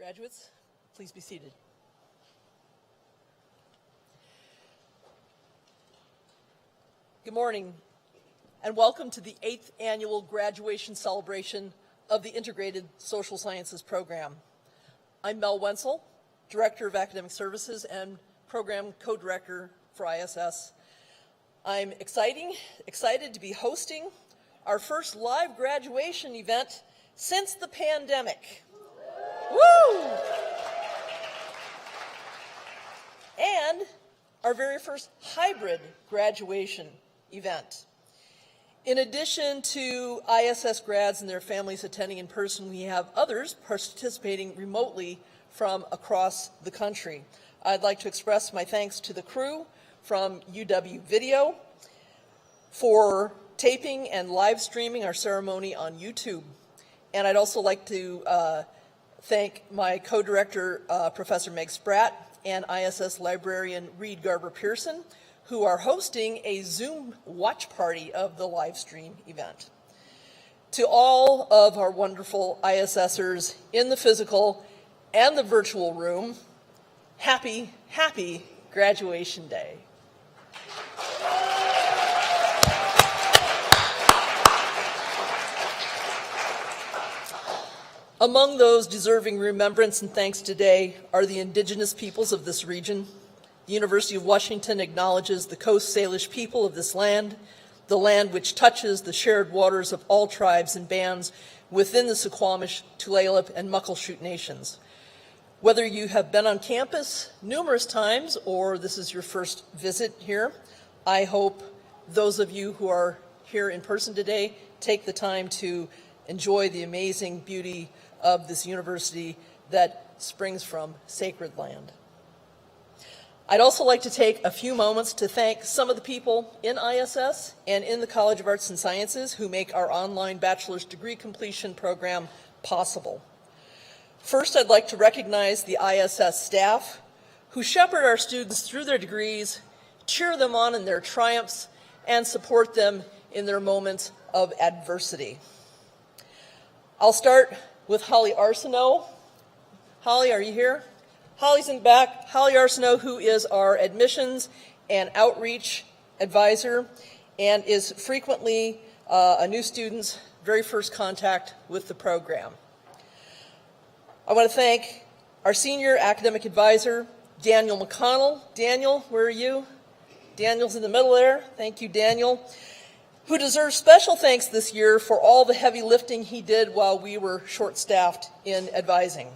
Graduates, please be seated. Good morning, and welcome to the 8th Annual Graduation Celebration of the Integrated Social Sciences Program. I'm Mel Wenzel, Director of Academic Services and Program Co-Director for ISS. I'm excited to be hosting our first live graduation event since the pandemic. Woo! And our very first hybrid graduation event. In addition to ISS grads and their families attending in person, we have others participating remotely from across the country. I'd like to express my thanks to the crew from UW Video for taping and live streaming our ceremony on YouTube. And I'd also like to thank my co-director, Professor Meg Spratt, and ISS librarian Reed Garber-Pearson, who are hosting a Zoom watch party of the live stream event. To all of our wonderful ISSers in the physical and the virtual room, happy graduation day. Among those deserving remembrance and thanks today are the indigenous peoples of this region. The University of Washington acknowledges the Coast Salish people of this land, the land which touches the shared waters of all tribes and bands within the Suquamish, Tulalip, and Muckleshoot nations. Whether you have been on campus numerous times or this is your first visit here, I hope those of you who are here in person today take the time to enjoy the amazing beauty of this university that springs from sacred land. I'd also like to take a few moments to thank some of the people in ISS and in the College of Arts and Sciences who make our online bachelor's degree completion program possible. First, I'd like to recognize the ISS staff who shepherd our students through their degrees, cheer them on in their triumphs, and support them in their moments of adversity. I'll start with Holly Arsenault. Holly, are you here? Holly's in the back. Holly Arsenault, who is our admissions and outreach advisor and is frequently a new student's very first contact with the program. I want to thank our senior academic advisor, Daniel McConnell. Daniel, where are you? Daniel's in the middle there. Thank you, Daniel, who deserves special thanks this year for all the heavy lifting he did while we were short-staffed in advising.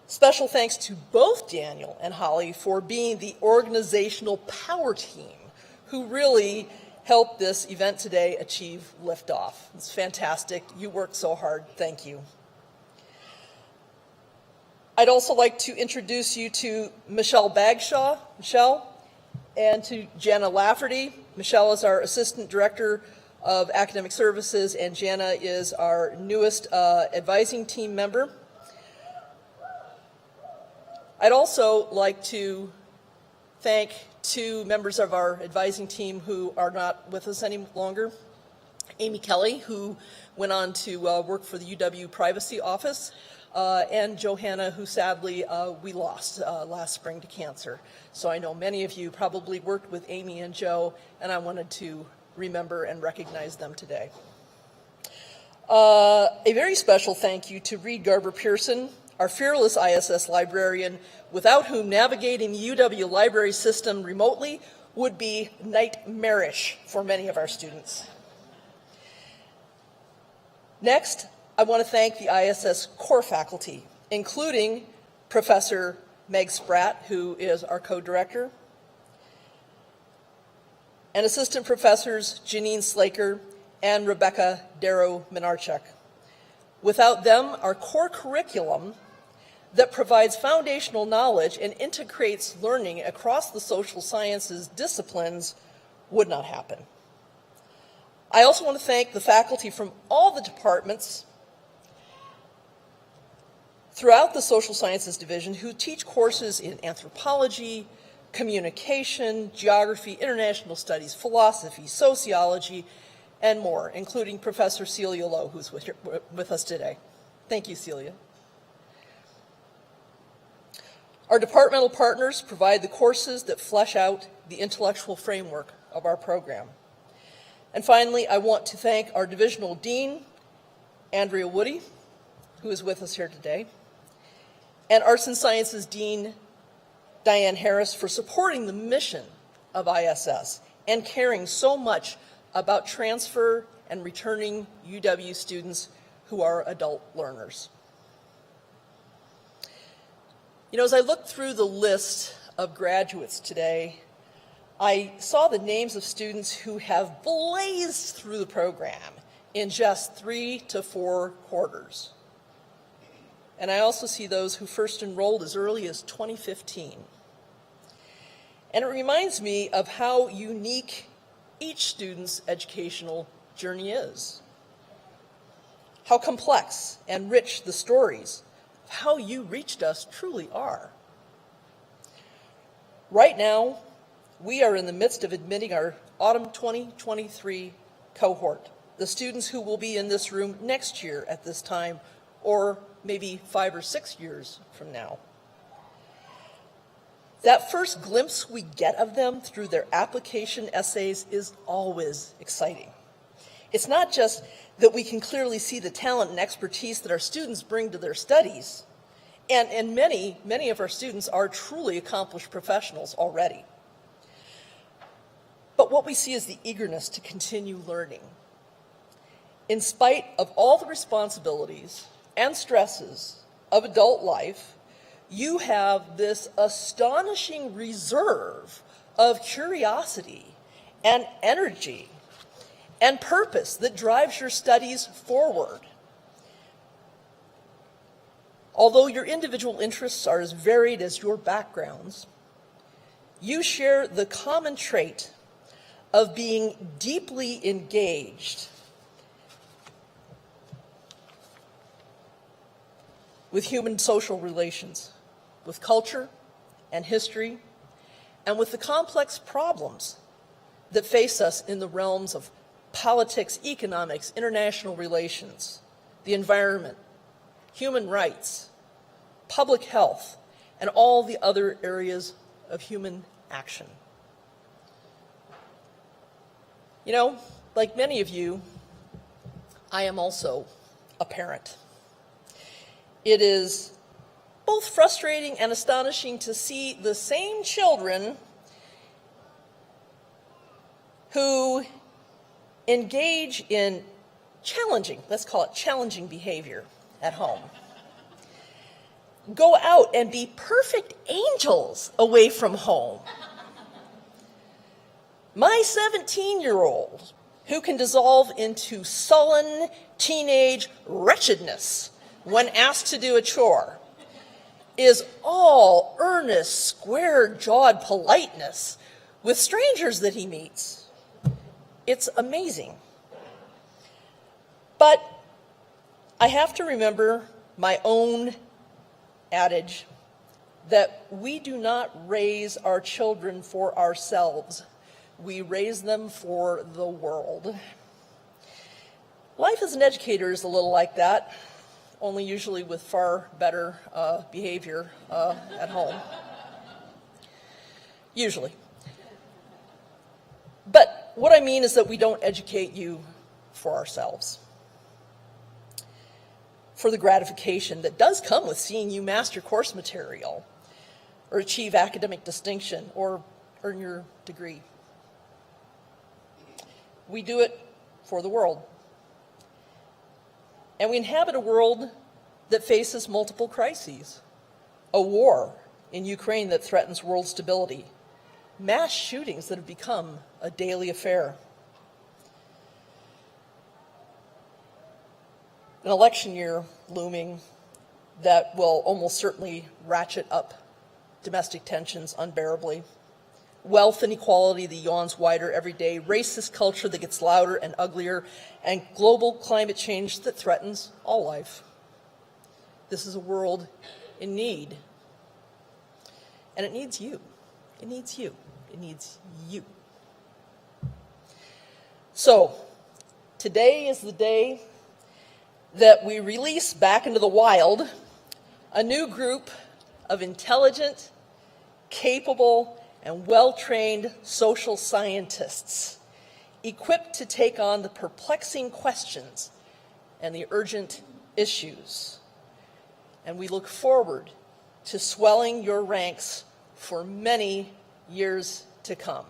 Special thanks to both Daniel and Holly for being the organizational power team who really helped this event today achieve liftoff. It's fantastic. You worked so hard. Thank you. I'd also like to introduce you to Michelle Bagshaw. Michelle, and to Jana Lafferty. Michelle is our Assistant Director of Academic Services, and Jana is our newest advising team member. I'd also like to thank two members of our advising team who are not with us any longer. Amy Kelly, who went on to work for the UW Privacy Office, and Johanna, who sadly we lost last spring to cancer. So I know many of you probably worked with Amy and Joe, and I wanted to remember and recognize them today. A very special thank you to Reed Garber-Pearson, our fearless ISS librarian, without whom navigating the UW library system remotely would be nightmarish for many of our students. Next, I want to thank the ISS core faculty, including Professor Meg Spratt, who is our co-director, and Assistant Professors Janine Slaker and Rebecca Darrow-Minarchuk. Without them, our core curriculum that provides foundational knowledge and integrates learning across the social sciences disciplines would not happen. I also want to thank the faculty from all the departments throughout the Social Sciences Division who teach courses in anthropology, communication, geography, international studies, philosophy, sociology, and more, including Professor Celia Lowe, who's with us today. Thank you, Celia. Our departmental partners provide the courses that flesh out the intellectual framework of our program. And finally, I want to thank our divisional dean, Andrea Woody, who is with us here today, and Arts and Sciences Dean, Diane Harris, for supporting the mission of ISS and caring so much about transfer and returning UW students who are adult learners. You know, as I looked through the list of graduates today, I saw the names of students who have blazed through the program in just 3 to 4 quarters. And I also see those who first enrolled as early as 2015. And it reminds me of how unique each student's educational journey is. How complex and rich the stories of how you reached us truly are. Right now, we are in the midst of admitting our autumn 2023 cohort, the students who will be in this room next year at this time, or maybe 5 or 6 years from now. That first glimpse we get of them through their application essays is always exciting. It's not just that we can clearly see the talent and expertise that our students bring to their studies, and many of our students are truly accomplished professionals already. But what we see is the eagerness to continue learning. In spite of all the responsibilities and stresses of adult life, you have this astonishing reserve of curiosity and energy and purpose that drives your studies forward. Although your individual interests are as varied as your backgrounds, you share the common trait of being deeply engaged with human social relations, with culture and history, and with the complex problems that face us in the realms of politics, economics, international relations, the environment, human rights, public health, and all the other areas of human action. You know, like many of you, I am also a parent. It is both frustrating and astonishing to see the same children who engage in challenging, let's call it challenging behavior at home, go out and be perfect angels away from home. My 17-year-old, who can dissolve into sullen teenage wretchedness when asked to do a chore, is all earnest, square-jawed politeness with strangers that he meets. It's amazing. But I have to remember my own adage that we do not raise our children for ourselves. We raise them for the world. Life as an educator is a little like that, only usually with far better behavior at home. Usually. But what I mean is that we don't educate you for ourselves, for the gratification that does come with seeing you master course material or achieve academic distinction or earn your degree. We do it for the world. And we inhabit a world that faces multiple crises. A war in Ukraine that threatens world stability. Mass shootings that have become a daily affair. An election year looming that will almost certainly ratchet up domestic tensions unbearably. Wealth inequality that yawns wider every day, racist culture that gets louder and uglier, and global climate change that threatens all life. This is a world in need. And it needs you. It needs you. It needs you. So, today is the day that we release back into the wild a new group of intelligent, capable, and well-trained social scientists, equipped to take on the perplexing questions and the urgent issues. And we look forward to swelling your ranks for many years to come.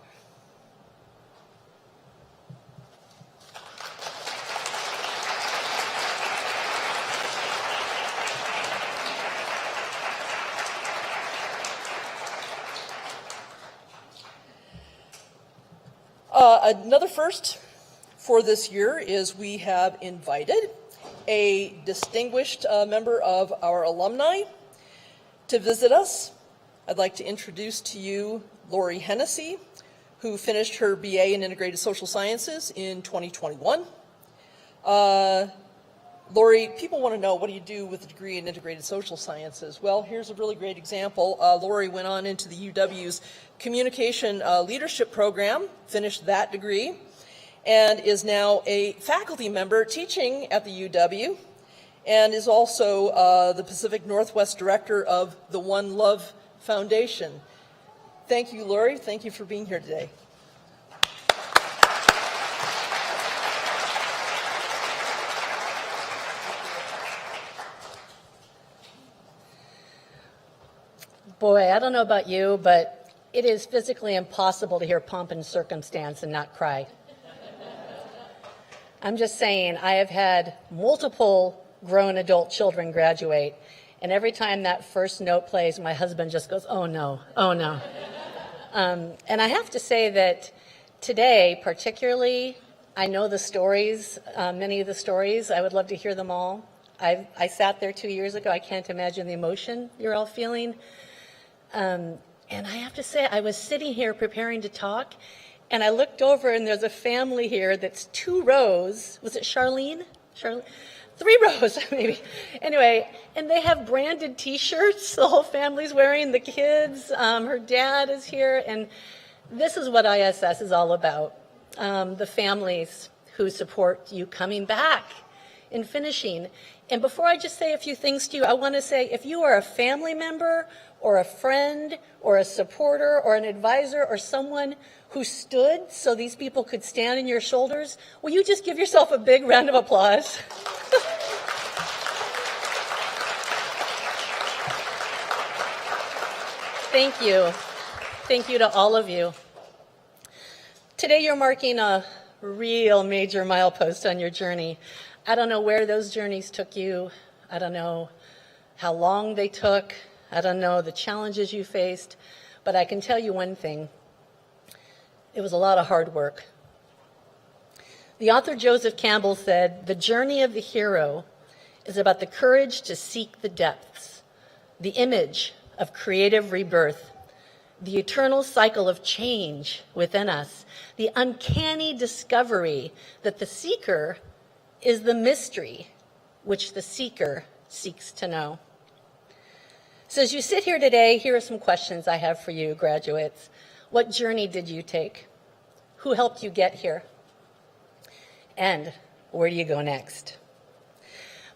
Another first for this year is we have invited a distinguished member of our alumni to visit us. I'd like to introduce to you Lori Hennessy, who finished her BA in Integrated Social Sciences in 2021. Lori, people want to know, what do you do with a degree in Integrated Social Sciences? Well, here's a really great example. Lori went on into the UW's Communication Leadership Program, finished that degree, and is now a faculty member teaching at the UW, and is also the Pacific Northwest Director of the One Love Foundation. Thank you, Lori. Thank you for being here today. Boy, I don't know about you, but it is physically impossible to hear pomp and circumstance and not cry. I'm just saying, I have had multiple grown adult children graduate, and every time that first note plays, my husband just goes, oh no, oh no. And I have to say that today, particularly, I know the stories, many of the stories. I would love to hear them all. I sat there 2 years ago. I can't imagine the emotion you're all feeling. And I have to say, I was sitting here preparing to talk, and I looked over, and there's a family here that's 2 rows. Was it Charlene? 3 rows, maybe. Anyway, and they have branded T-shirts. The whole family's wearing, the kids. Her dad is here, and this is what ISS is all about. The families who support you coming back and finishing. And before I just say a few things to you, I want to say, if you are a family member or a friend or a supporter or an advisor or someone who stood so these people could stand on your shoulders, will you just give yourself a big round of applause? Thank you. Thank you to all of you. Today you're marking a real major milepost on your journey. I don't know where those journeys took you. I don't know how long they took. I don't know the challenges you faced, but I can tell you one thing. It was a lot of hard work. The author Joseph Campbell said, "The journey of the hero is about the courage to seek the depths, the image of creative rebirth, the eternal cycle of change within us, the uncanny discovery that the seeker is the mystery which the seeker seeks to know." So as you sit here today, here are some questions I have for you, graduates. What journey did you take? Who helped you get here? And where do you go next?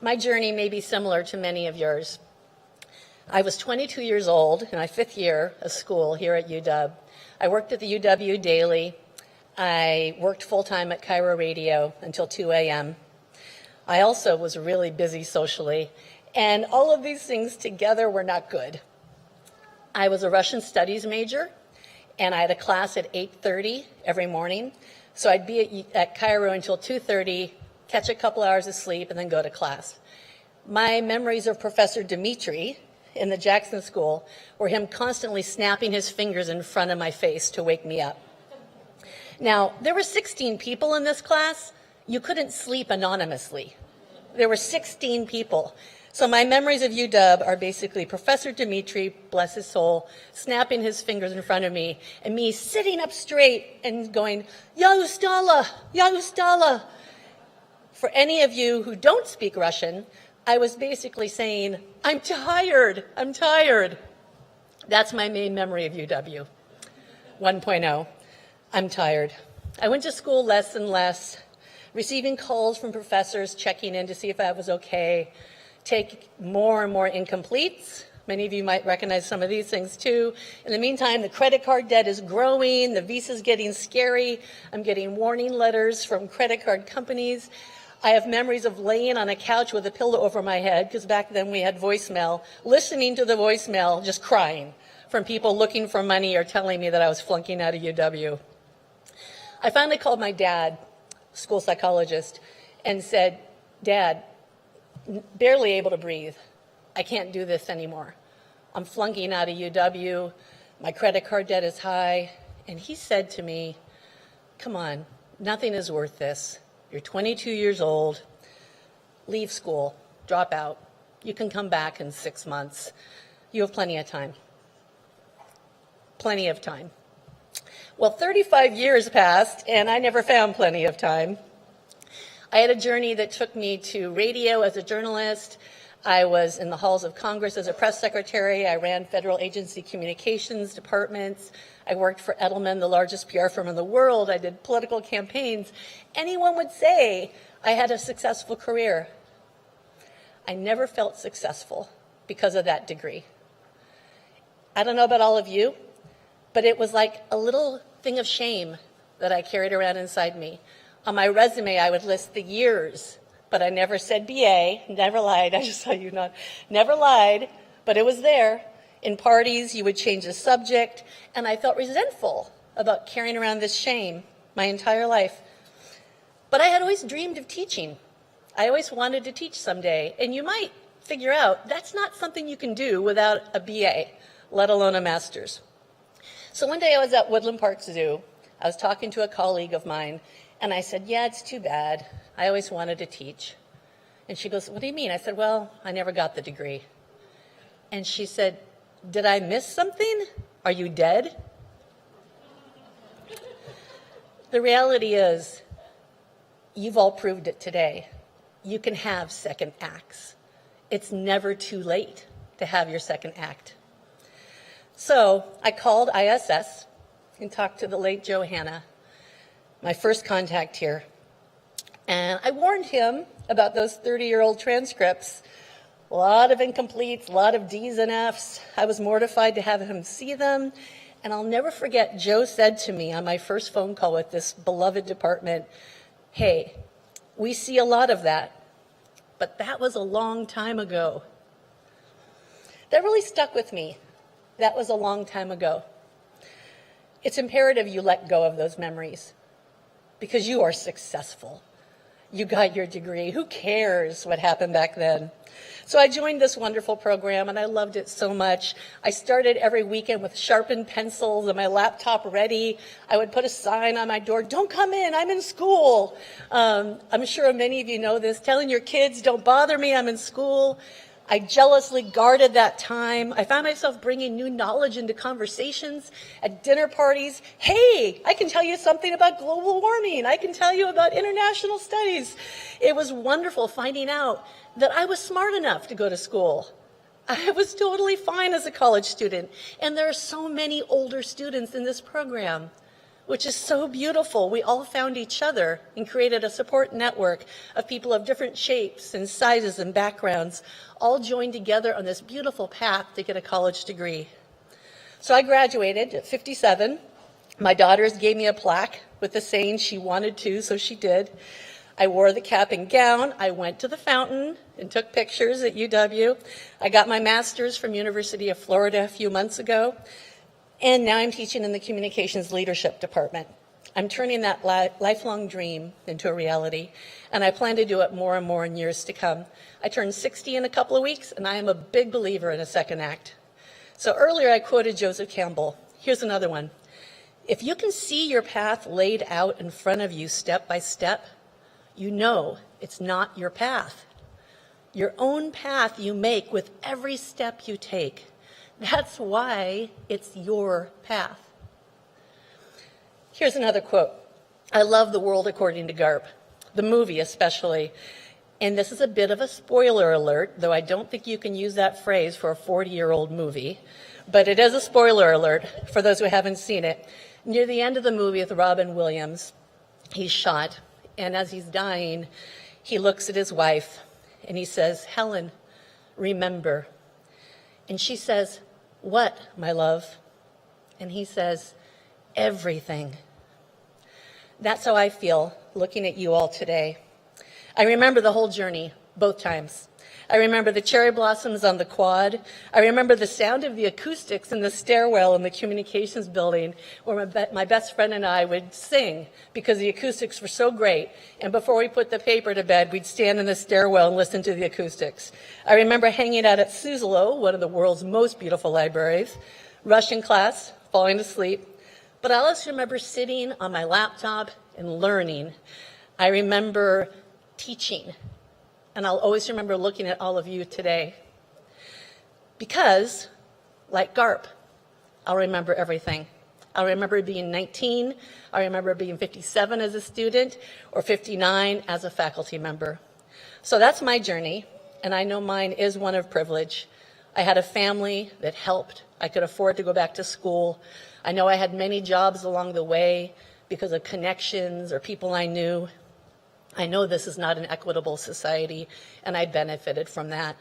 My journey may be similar to many of yours. I was 22 years old in my 5th year of school here at UW. I worked at the UW daily. I worked full-time at Cairo Radio until 2 a.m. I also was really busy socially, and all of these things together were not good. I was a Russian studies major, and I had a class at 8:30 every morning. So I'd be at Cairo until 2:30, catch a couple hours of sleep, and then go to class. My memories of Professor Dimitri in the Jackson School were him constantly snapping his fingers in front of my face to wake me up. Now, there were 16 people in this class. You couldn't sleep anonymously. There were 16 people. So my memories of UW are basically Professor Dimitri, bless his soul, snapping his fingers in front of me, and me sitting up straight and going, "Ya ustala, ya ustala." For any of you who don't speak Russian, I was basically saying, "I'm tired, I'm tired." That's my main memory of UW. 1.0, I'm tired. I went to school less and less. receiving calls from professors checking in to see if I was okay, take more and more incompletes. Many of you might recognize some of these things too. In the meantime, the credit card debt is growing, the visa's getting scary. I'm getting warning letters from credit card companies. I have memories of laying on a couch with a pillow over my head, because back then we had voicemail, listening to the voicemail, just crying from people looking for money or telling me that I was flunking out of UW. I finally called my dad, school psychologist, and said, Dad, barely able to breathe. I can't do this anymore. I'm flunking out of UW. My credit card debt is high. And he said to me, come on, nothing is worth this. You're 22 years old. Leave school, drop out. You can come back in 6 months. You have plenty of time. Plenty of time. Well, 35 years passed, and I never found plenty of time. I had a journey that took me to radio as a journalist. I was in the halls of Congress as a press secretary. I ran federal agency communications departments. I worked for Edelman, the largest PR firm in the world. I did political campaigns. Anyone would say I had a successful career. I never felt successful because of that degree. I don't know about all of you, but it was like a little thing of shame that I carried around inside me. On my resume, I would list the years, but I never said BA, never lied. I just saw you nod. Never lied, but it was there. In parties, you would change the subject, and I felt resentful about carrying around this shame my entire life. But I had always dreamed of teaching. I always wanted to teach someday, and you might figure out that's not something you can do without a BA, let alone a master's. So one day I was at Woodland Park Zoo. I was talking to a colleague of mine, and I said, yeah, it's too bad. I always wanted to teach. And she goes, what do you mean? I said, well, I never got the degree. And she said, did I miss something? Are you dead? The reality is, you've all proved it today. You can have second acts. It's never too late to have your second act. So I called ISS and talked to the late Joe Hanna, my first contact here. And I warned him about those 30-year-old transcripts. A lot of incompletes, a lot of D's and F's. I was mortified to have him see them. And I'll never forget, Joe said to me on my first phone call with this beloved department, hey, we see a lot of that, but that was a long time ago. That really stuck with me. That was a long time ago. It's imperative you let go of those memories because you are successful. You got your degree. Who cares what happened back then? So I joined this wonderful program, and I loved it so much. I started every weekend with sharpened pencils and my laptop ready. I would put a sign on my door, don't come in, I'm in school. I'm sure many of you know this, telling your kids, don't bother me, I'm in school. I jealously guarded that time. I found myself bringing new knowledge into conversations at dinner parties. Hey, I can tell you something about global warming. I can tell you about international studies. It was wonderful finding out that I was smart enough to go to school. I was totally fine as a college student. And there are so many older students in this program, which is so beautiful. We all found each other and created a support network of people of different shapes and sizes and backgrounds, all joined together on this beautiful path to get a college degree. So I graduated at 57. My daughters gave me a plaque with the saying she wanted to, so she did. I wore the cap and gown. I went to the fountain and took pictures at UW. I got my master's from University of Florida a few months ago. And now I'm teaching in the communications leadership department. I'm turning that lifelong dream into a reality, and I plan to do it more and more in years to come. I turn 60 in a couple of weeks, and I am a big believer in a second act. So earlier I quoted Joseph Campbell. Here's another one. If you can see your path laid out in front of you step by step, you know it's not your path. Your own path you make with every step you take. That's why it's your path. Here's another quote. I love The World According to Garp, the movie especially. And this is a bit of a spoiler alert, though I don't think you can use that phrase for a 40-year-old movie. But it is a spoiler alert for those who haven't seen it. Near the end of the movie with Robin Williams, he's shot, And as he's dying, he looks at his wife and he says, "Helen, remember." And she says, "What, my love?" And he says, "Everything." That's how I feel looking at you all today. I remember the whole journey, both times. I remember the cherry blossoms on the quad. I remember the sound of the acoustics in the stairwell in the communications building where my best friend and I would sing because the acoustics were so great. And before we put the paper to bed, we'd stand in the stairwell and listen to the acoustics. I remember hanging out at Suzzalo, one of the world's most beautiful libraries, rushing class, falling asleep. But I also remember sitting on my laptop and learning. I remember teaching. And I'll always remember looking at all of you today. Because, like Garp, I'll remember everything. I'll remember being 19. I remember being 57 as a student, or 59 as a faculty member. So that's my journey, and I know mine is one of privilege. I had a family that helped. I could afford to go back to school. I know I had many jobs along the way because of connections or people I knew. I know this is not an equitable society, and I benefited from that.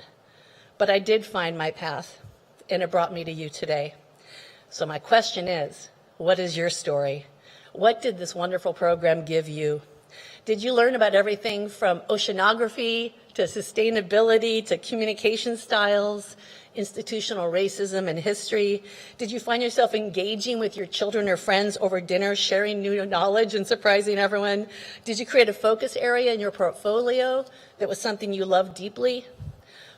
But I did find my path, and it brought me to you today. So my question is, what is your story? What did this wonderful program give you? Did you learn about everything from oceanography to sustainability to communication styles, institutional racism and history? Did you find yourself engaging with your children or friends over dinner, sharing new knowledge and surprising everyone? Did you create a focus area in your portfolio that was something you loved deeply?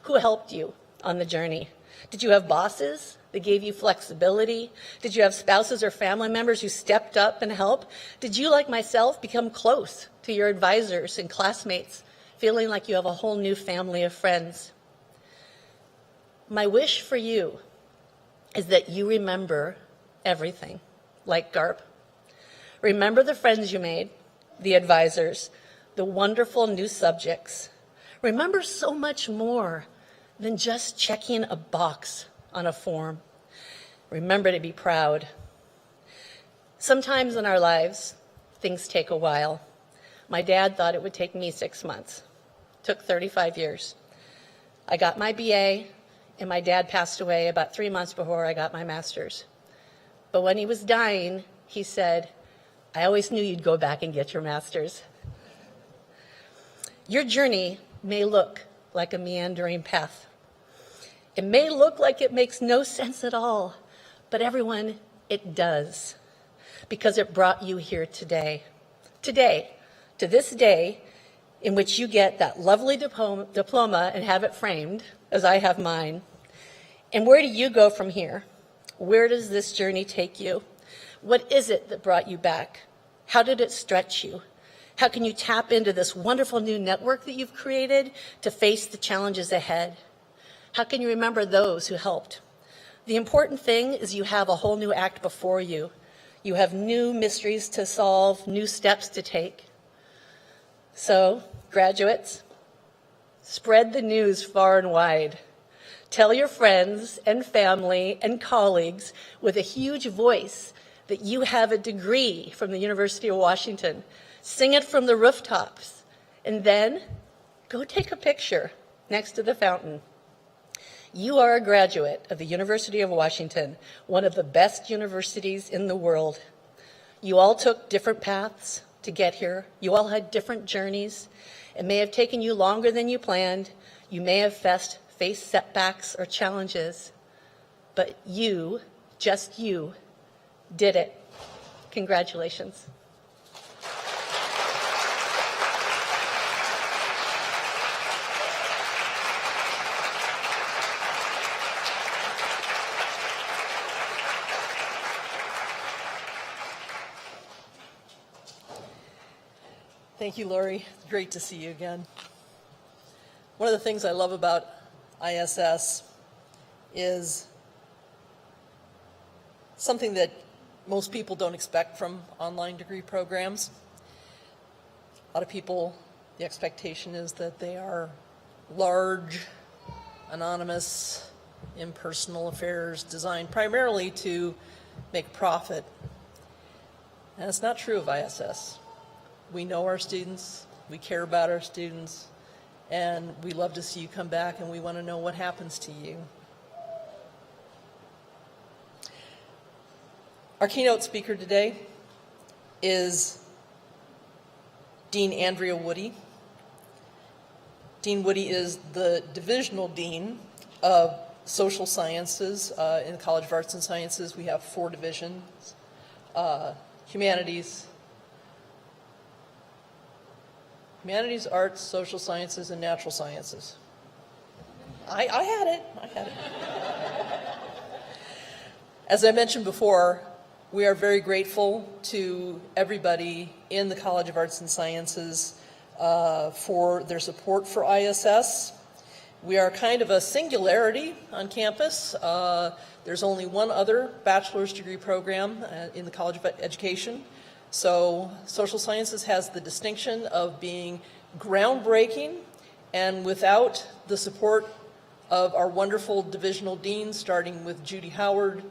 Who helped you on the journey? Did you have bosses that gave you flexibility? Did you have spouses or family members who stepped up and helped? Did you, like myself, become close to your advisors and classmates, feeling like you have a whole new family of friends? My wish for you is that you remember everything, like Garp. Remember the friends you made, the advisors, the wonderful new subjects. Remember so much more than just checking a box on a form. Remember to be proud. Sometimes in our lives, things take a while. My dad thought it would take me 6 months. It took 35 years. I got my BA, and my dad passed away about 3 months before I got my master's. But when he was dying, he said, "I always knew you'd go back and get your master's." Your journey may look like a meandering path. It may look like it makes no sense at all, but everyone, it does, because it brought you here today. Today, to this day, in which you get that lovely diploma and have it framed, as I have mine. And where do you go from here? Where does this journey take you? What is it that brought you back? How did it stretch you? How can you tap into this wonderful new network that you've created to face the challenges ahead? How can you remember those who helped? The important thing is you have a whole new act before you. You have new mysteries to solve, new steps to take. So, graduates, spread the news far and wide. Tell your friends and family and colleagues with a huge voice that you have a degree from the University of Washington. Sing it from the rooftops, and then go take a picture next to the fountain. You are a graduate of the University of Washington, one of the best universities in the world. You all took different paths to get here. You all had different journeys. It may have taken you longer than you planned. You may have faced setbacks or challenges, but you, just you, did it. Congratulations. Thank you, Lori. Great to see you again. One of the things I love about ISS is something that most people don't expect from online degree programs. A lot of people, the expectation is that they are large, anonymous, impersonal affairs designed primarily to make profit. And it's not true of ISS. We know our students, we care about our students, and we love to see you come back, and we want to know what happens to you. Our keynote speaker today is Dean Andrea Woody. Dean Woody is the divisional dean of social sciences. In the College of Arts and Sciences, we have 4 divisions: humanities, arts, social sciences, and natural sciences. I had it. As I mentioned before, we are very grateful to everybody in the College of Arts and Sciences for their support for ISS. We are kind of a singularity on campus. There's only one other bachelor's degree program in the College of Education. So social sciences has the distinction of being groundbreaking, and without the support of our wonderful divisional deans, starting with Judy Howard,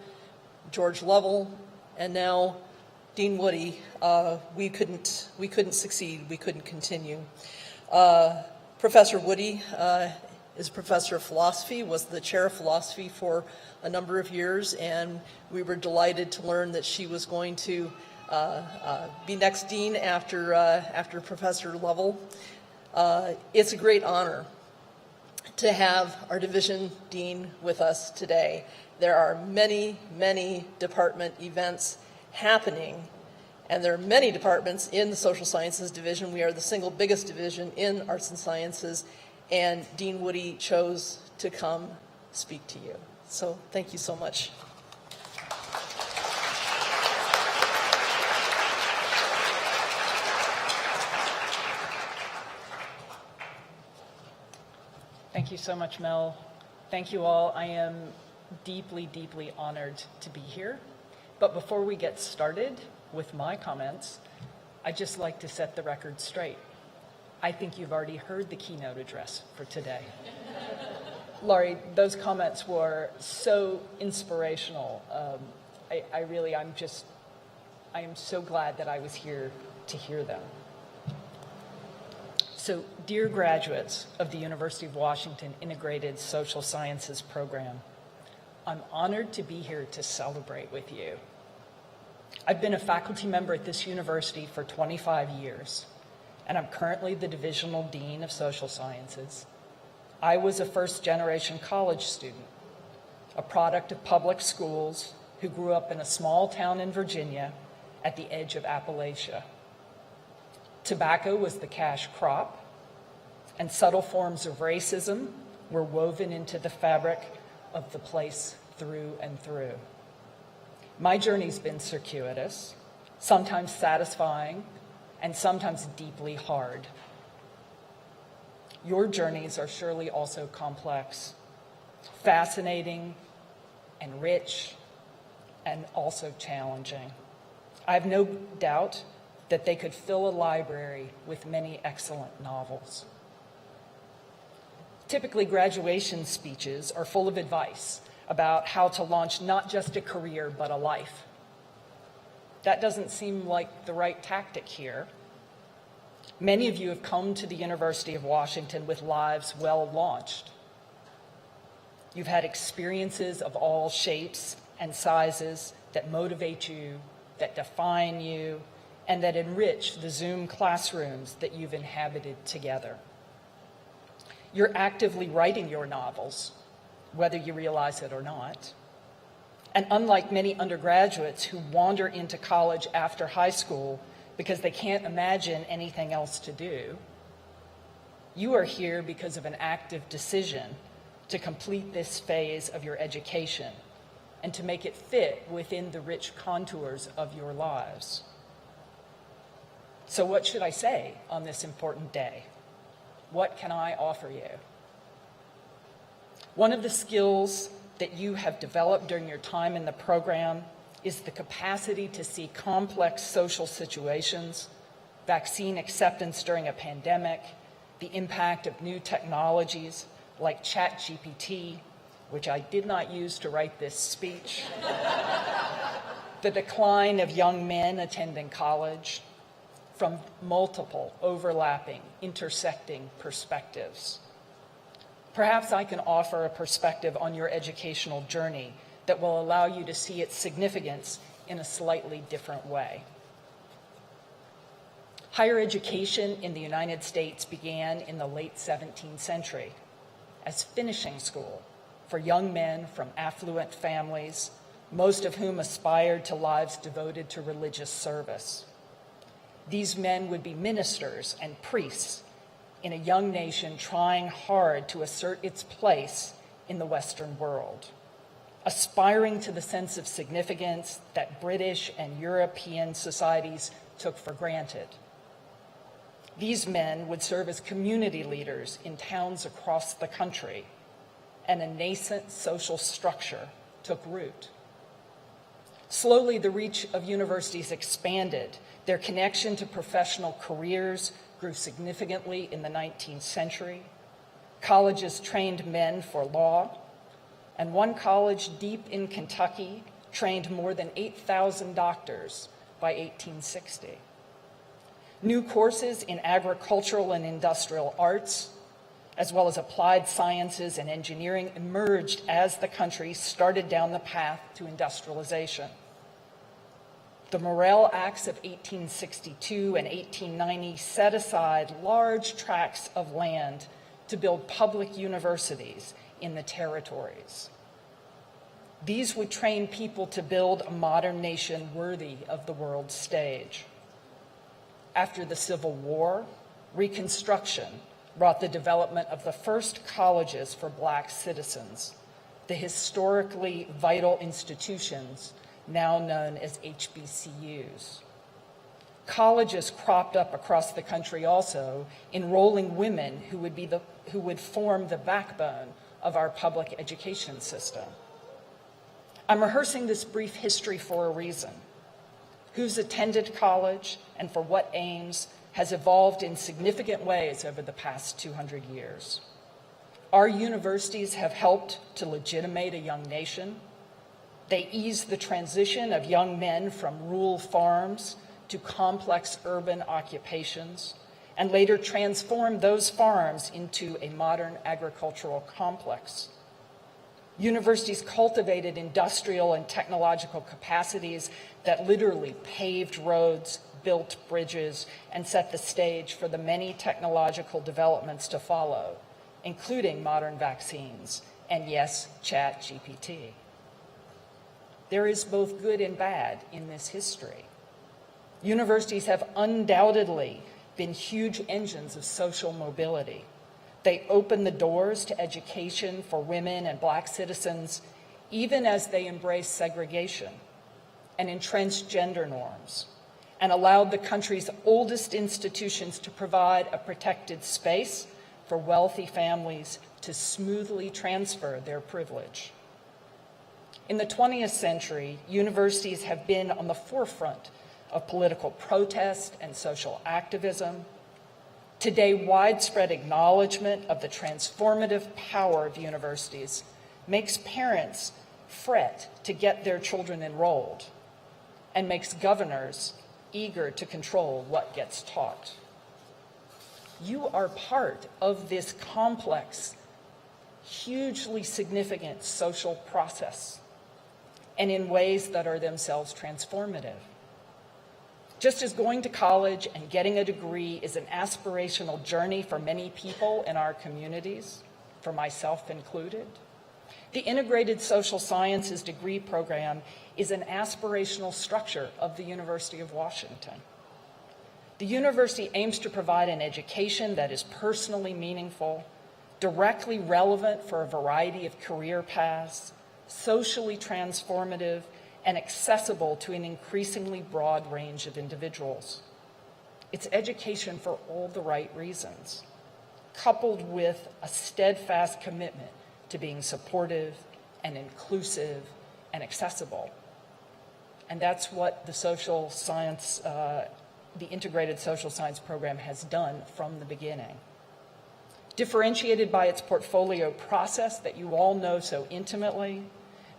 George Lovell, and now Dean Woody, we couldn't succeed, we couldn't continue. Professor Woody is a professor of philosophy, was the chair of philosophy for a number of years, and we were delighted to learn that she was going to be next dean after Professor Lovell. It's a great honor to have our division dean with us today. There are many, many department events happening, and there are many departments in the social sciences division. We are the single biggest division in arts and sciences, and Dean Woody chose to come speak to you. So thank you so much. Thank you so much, Mel. Thank you all. I am deeply, deeply honored to be here. But before we get started with my comments, I'd just like to set the record straight. I think you've already heard the keynote address for today. Laurie, those comments were so inspirational. I am so glad that I was here to hear them. So, dear graduates of the University of Washington Integrated Social Sciences Program, I'm honored to be here to celebrate with you. I've been a faculty member at this university for 25 years, and I'm currently the Divisional Dean of Social Sciences. I was a first-generation college student, a product of public schools who grew up in a small town in Virginia at the edge of Appalachia. Tobacco was the cash crop, and subtle forms of racism were woven into the fabric of the place through and through. My journey's been circuitous, sometimes satisfying, and sometimes deeply hard. Your journeys are surely also complex, fascinating, and rich, and also challenging. I have no doubt that they could fill a library with many excellent novels. Typically, graduation speeches are full of advice about how to launch not just a career, but a life. That doesn't seem like the right tactic here. Many of you have come to the University of Washington with lives well launched. You've had experiences of all shapes and sizes that motivate you, that define you, and that enrich the Zoom classrooms that you've inhabited together. You're actively writing your novels, whether you realize it or not. And unlike many undergraduates who wander into college after high school because they can't imagine anything else to do, you are here because of an active decision to complete this phase of your education and to make it fit within the rich contours of your lives. So what should I say on this important day? What can I offer you? One of the skills that you have developed during your time in the program is the capacity to see complex social situations, vaccine acceptance during a pandemic, the impact of new technologies like ChatGPT, which I did not use to write this speech, the decline of young men attending college, from multiple, overlapping, intersecting perspectives. Perhaps I can offer a perspective on your educational journey that will allow you to see its significance in a slightly different way. Higher education in the United States began in the late 17th century as finishing school for young men from affluent families, most of whom aspired to lives devoted to religious service. These men would be ministers and priests in a young nation trying hard to assert its place in the Western world, aspiring to the sense of significance that British and European societies took for granted. These men would serve as community leaders in towns across the country, and a nascent social structure took root. Slowly, the reach of universities expanded. Their connection to professional careers grew significantly in the 19th century. Colleges trained men for law, and one college deep in Kentucky trained more than 8,000 doctors by 1860. New courses in agricultural and industrial arts, as well as applied sciences and engineering, emerged as the country started down the path to industrialization. The Morrill Acts of 1862 and 1890 set aside large tracts of land to build public universities in the territories. These would train people to build a modern nation worthy of the world stage. After the Civil War, Reconstruction brought the development of the first colleges for Black citizens, the historically vital institutions now known as HBCUs. Colleges cropped up across the country also, enrolling women who would form the backbone of our public education system. I'm rehearsing this brief history for a reason. Who's attended college and for what aims has evolved in significant ways over the past 200 years. Our universities have helped to legitimate a young nation. They ease the transition of young men from rural farms to complex urban occupations, and later transform those farms into a modern agricultural complex. Universities cultivated industrial and technological capacities that literally paved roads, built bridges, and set the stage for the many technological developments to follow, including modern vaccines and, yes, ChatGPT. There is both good and bad in this history. Universities have undoubtedly been huge engines of social mobility. They open the doors to education for women and Black citizens, even as they embraced segregation and entrenched gender norms, and allowed the country's oldest institutions to provide a protected space for wealthy families to smoothly transfer their privilege. In the 20th century, universities have been on the forefront of political protest and social activism. Today, widespread acknowledgement of the transformative power of universities makes parents fret to get their children enrolled and makes governors eager to control what gets taught. You are part of this complex, hugely significant social process, and in ways that are themselves transformative. Just as going to college and getting a degree is an aspirational journey for many people in our communities, for myself included, the Integrated Social Sciences degree program is an aspirational structure of the University of Washington. The university aims to provide an education that is personally meaningful, directly relevant for a variety of career paths, socially transformative, and accessible to an increasingly broad range of individuals. It's education for all the right reasons, coupled with a steadfast commitment to being supportive and inclusive and accessible. And that's what the social science, the Integrated Social Science program has done from the beginning. Differentiated by its portfolio process that you all know so intimately,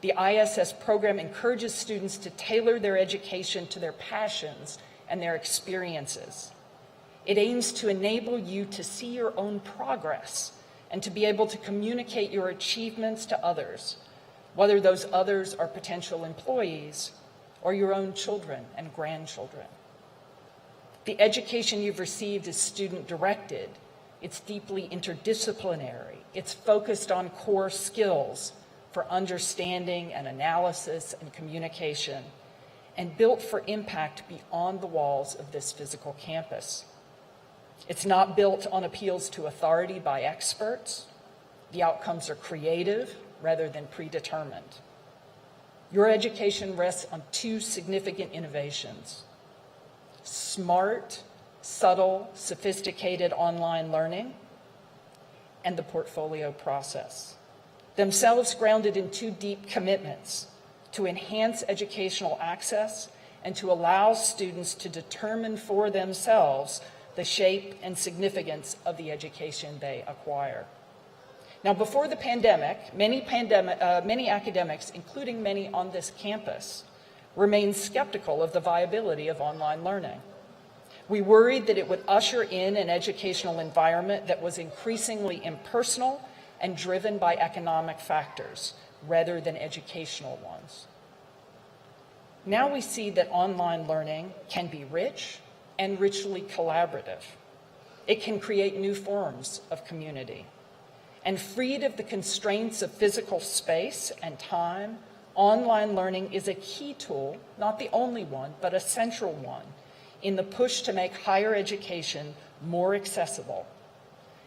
the ISS program encourages students to tailor their education to their passions and their experiences. It aims to enable you to see your own progress and to be able to communicate your achievements to others, whether those others are potential employees or your own children and grandchildren. The education you've received is student-directed. It's deeply interdisciplinary. It's focused on core skills for understanding and analysis and communication, and built for impact beyond the walls of this physical campus. It's not built on appeals to authority by experts. The outcomes are creative rather than predetermined. Your education rests on two significant innovations: smart, subtle, sophisticated online learning, and the portfolio process, themselves grounded in two deep commitments: to enhance educational access and to allow students to determine for themselves the shape and significance of the education they acquire. Now, before the pandemic, many academics, including many on this campus, remained skeptical of the viability of online learning. We worried that it would usher in an educational environment that was increasingly impersonal and driven by economic factors rather than educational ones. Now we see that online learning can be rich and richly collaborative. It can create new forms of community. And freed of the constraints of physical space and time, online learning is a key tool, not the only one, but a central one, in the push to make higher education more accessible,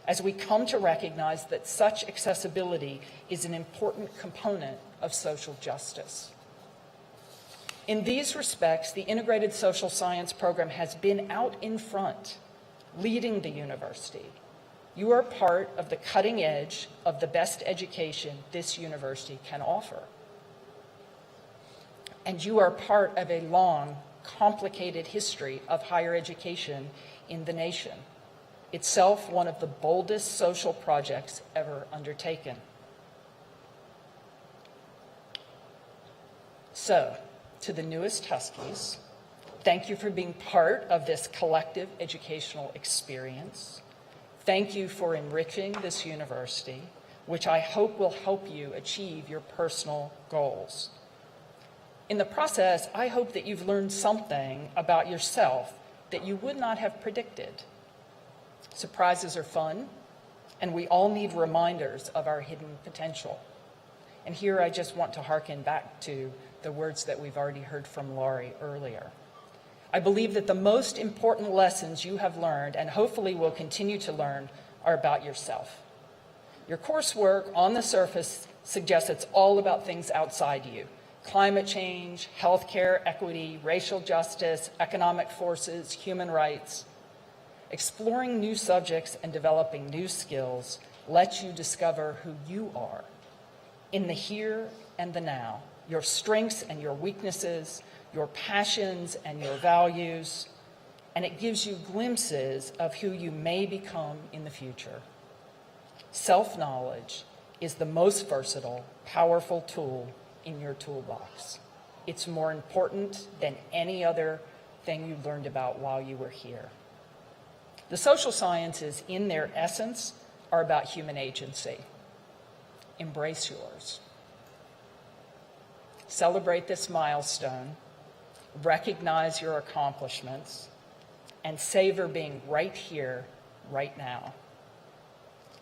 as we come to recognize that such accessibility is an important component of social justice. In these respects, the Integrated Social Science program has been out in front, leading the university. You are part of the cutting edge of the best education this university can offer. And you are part of a long, complicated history of higher education in the nation, itself one of the boldest social projects ever undertaken. So, to the newest Huskies, thank you for being part of this collective educational experience. Thank you for enriching this university, which I hope will help you achieve your personal goals. In the process, I hope that you've learned something about yourself that you would not have predicted. Surprises are fun, and we all need reminders of our hidden potential. And here I just want to hearken back to the words that we've already heard from Laurie earlier. I believe that the most important lessons you have learned, and hopefully will continue to learn, are about yourself. Your coursework on the surface suggests it's all about things outside you: climate change, healthcare, equity, racial justice, economic forces, human rights. Exploring new subjects and developing new skills lets you discover who you are in the here and the now, your strengths and your weaknesses, your passions and your values, and it gives you glimpses of who you may become in the future. Self-knowledge is the most versatile, powerful tool in your toolbox. It's more important than any other thing you learned about while you were here. The social sciences, in their essence, are about human agency. Embrace yours. Celebrate this milestone, recognize your accomplishments, and savor being right here, right now.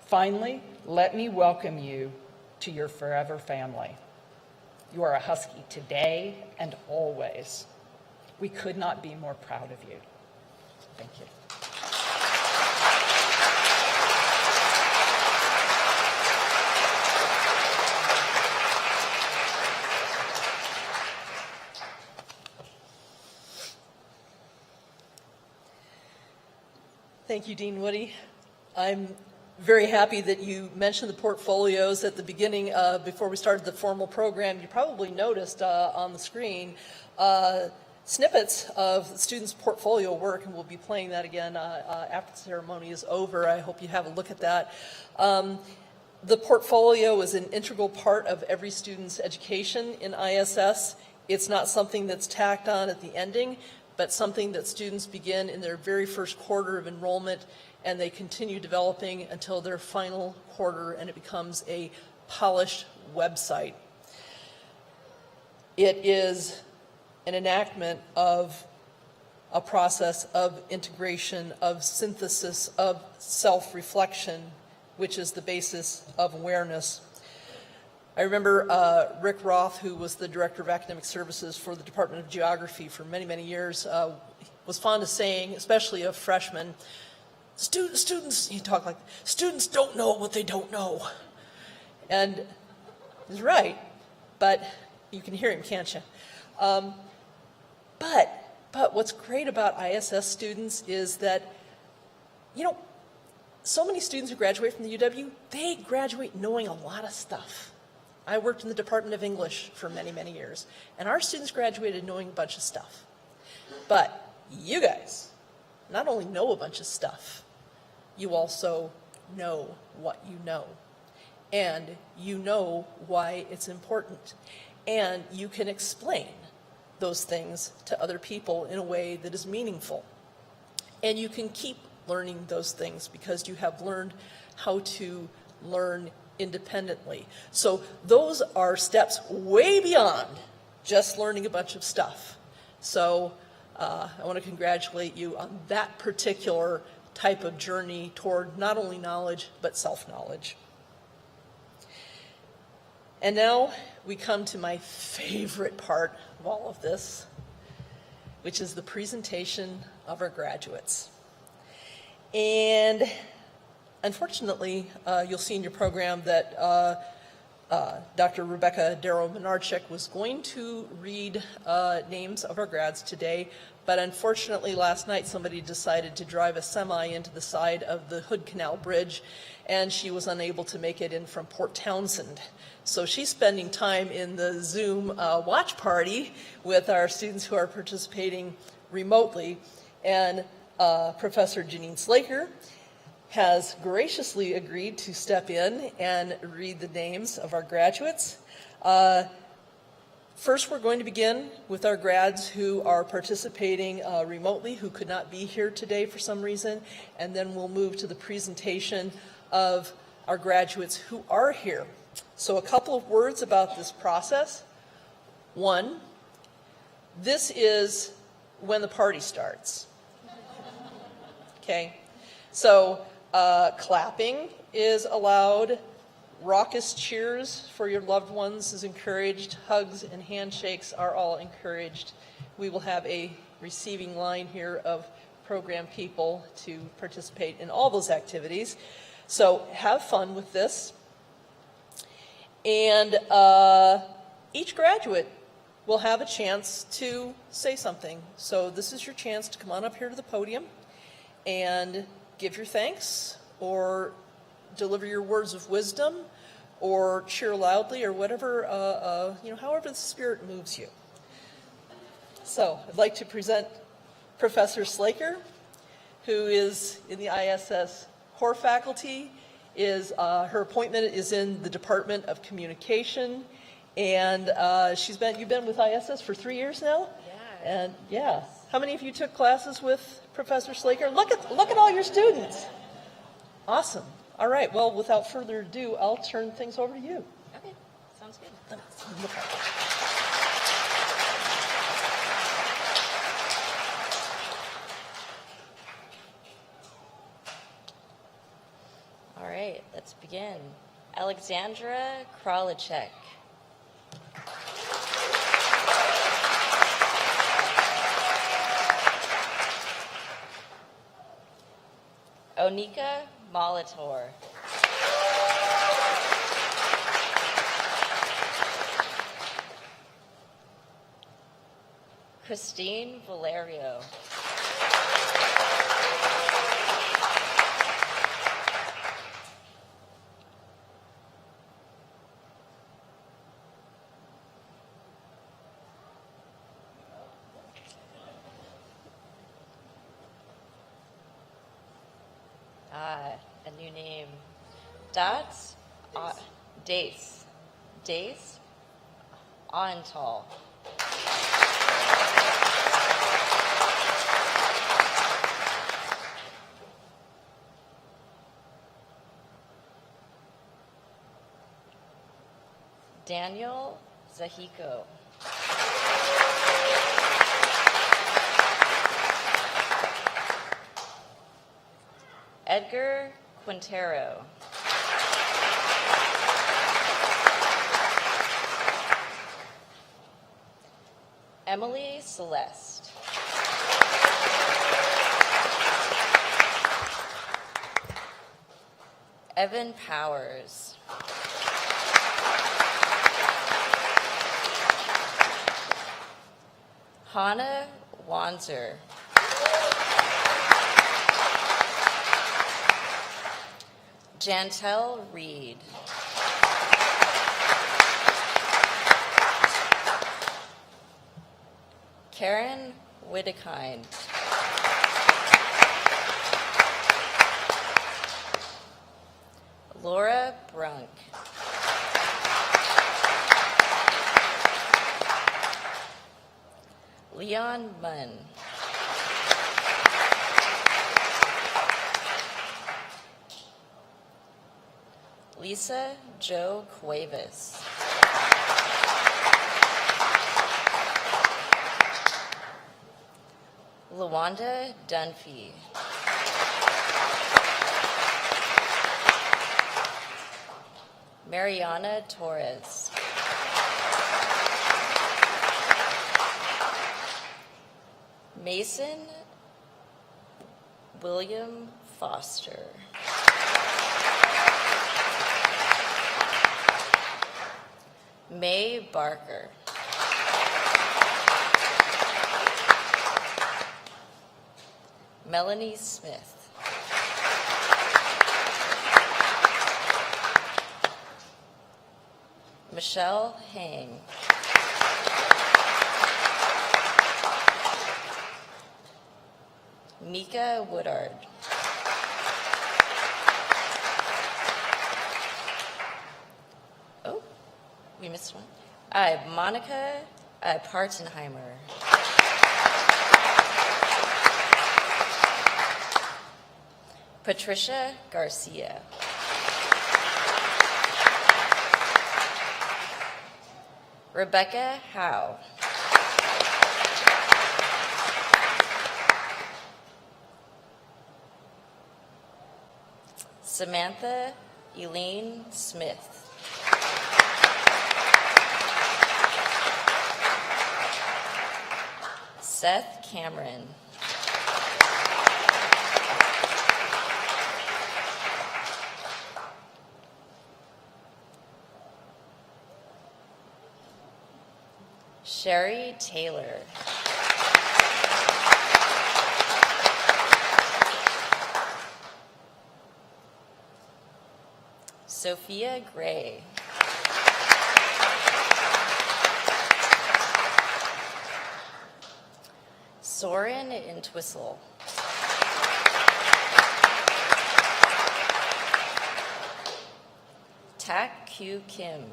Finally, let me welcome you to your forever family. You are a Husky today and always. We could not be more proud of you. Thank you. Thank you, Dean Woody. I'm very happy that you mentioned the portfolios at the beginning. Before we started the formal program, you probably noticed on the screen snippets of the students' portfolio work, and we'll be playing that again after the ceremony is over. I hope you have a look at that. The portfolio is an integral part of every student's education in ISS. It's not something that's tacked on at the ending, but something that students begin in their very first quarter of enrollment, and they continue developing until their final quarter, and it becomes a polished website. It is an enactment of a process of integration, of synthesis, of self-reflection, which is the basis of awareness. I remember Rick Roth, who was the Director of Academic Services for the Department of Geography for many, many years, was fond of saying, especially of freshmen, students, he talked like, students don't know what they don't know. And he's right, but you can hear him, can't you? But what's great about ISS students is that, you know, so many students who graduate from the UW, they graduate knowing a lot of stuff. I worked in the Department of English for many, many years, and our students graduated knowing a bunch of stuff. But you guys not only know a bunch of stuff, you also know what you know. And you know why it's important. And you can explain those things to other people in a way that is meaningful. And you can keep learning those things because you have learned how to learn independently. So those are steps way beyond just learning a bunch of stuff. So I want to congratulate you on that particular type of journey toward not only knowledge, but self-knowledge. And now we come to my favorite part of all of this, which is the presentation of our graduates. And unfortunately, you'll see in your program that Dr. Rebecca Darrow-Menarchik was going to read names of our grads today, but unfortunately last night somebody decided to drive a semi into the side of the Hood Canal Bridge, and she was unable to make it in from Port Townsend. So she's spending time in the Zoom watch party with our students who are participating remotely, and Professor Janine Slaker has graciously agreed to step in and read the names of our graduates. First, we're going to begin with our grads who are participating remotely, who could not be here today for some reason, and then we'll move to the presentation of our graduates who are here. So a couple of words about this process. One, this is when the party starts. Okay, so clapping is allowed, raucous cheers for your loved ones is encouraged, hugs and handshakes are all encouraged. We will have a receiving line here of program people to participate in all those activities. So have fun with this. And each graduate will have a chance to say something. So this is your chance to come on up here to the podium and give your thanks or deliver your words of wisdom or cheer loudly or whatever, however the spirit moves you. So I'd like to present Professor Slaker, who is in the ISS core faculty. Her appointment is in the Department of Communication, and you've been with ISS for 3 years now? Yeah. And yeah. How many of you took classes with Professor Slaker? Look at all your students. Awesome. All right, well, without further ado, I'll turn things over to you. Okay, sounds good. All right, let's begin. Alexandra Kralichek. Onika Molitor. Christine Valerio. A new name. Dace Awental. Daniel Zahiko. Edgar Quintero. Emily Celeste. Evan Powers. Hannah Wanzer. Jantel Reed. Karen Widekind. Laura Brunk. Leon Munn. Lisa Jo Cuevas. Lawanda Dunphy. Mariana Torres. Mason William Foster. May Barker. Melanie Smith. Michelle Hang. Mika Woodard. Oh, we missed one. Monica Partenheimer. Patricia Garcia. Rebecca Howe. Samantha Elaine Smith. Seth Cameron. Sherry Taylor. Sophia Gray. Soren Entwistle. Tak Kyu Kim.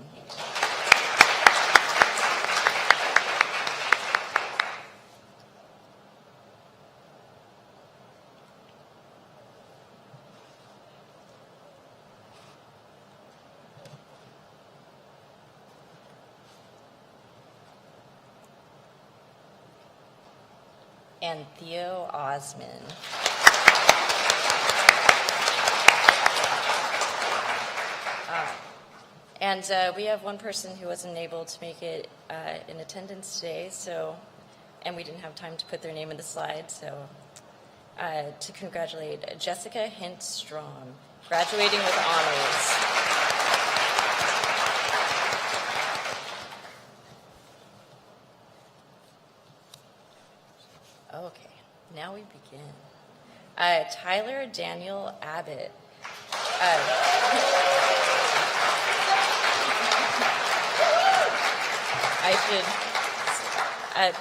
And Theo Osman. And we have one person who wasn't able to make it in attendance today, and we didn't have time to put their name in the slide, so to congratulate Jessica Hint-Strom, graduating with honors. Okay, now we begin. Tyler Daniel Abbott.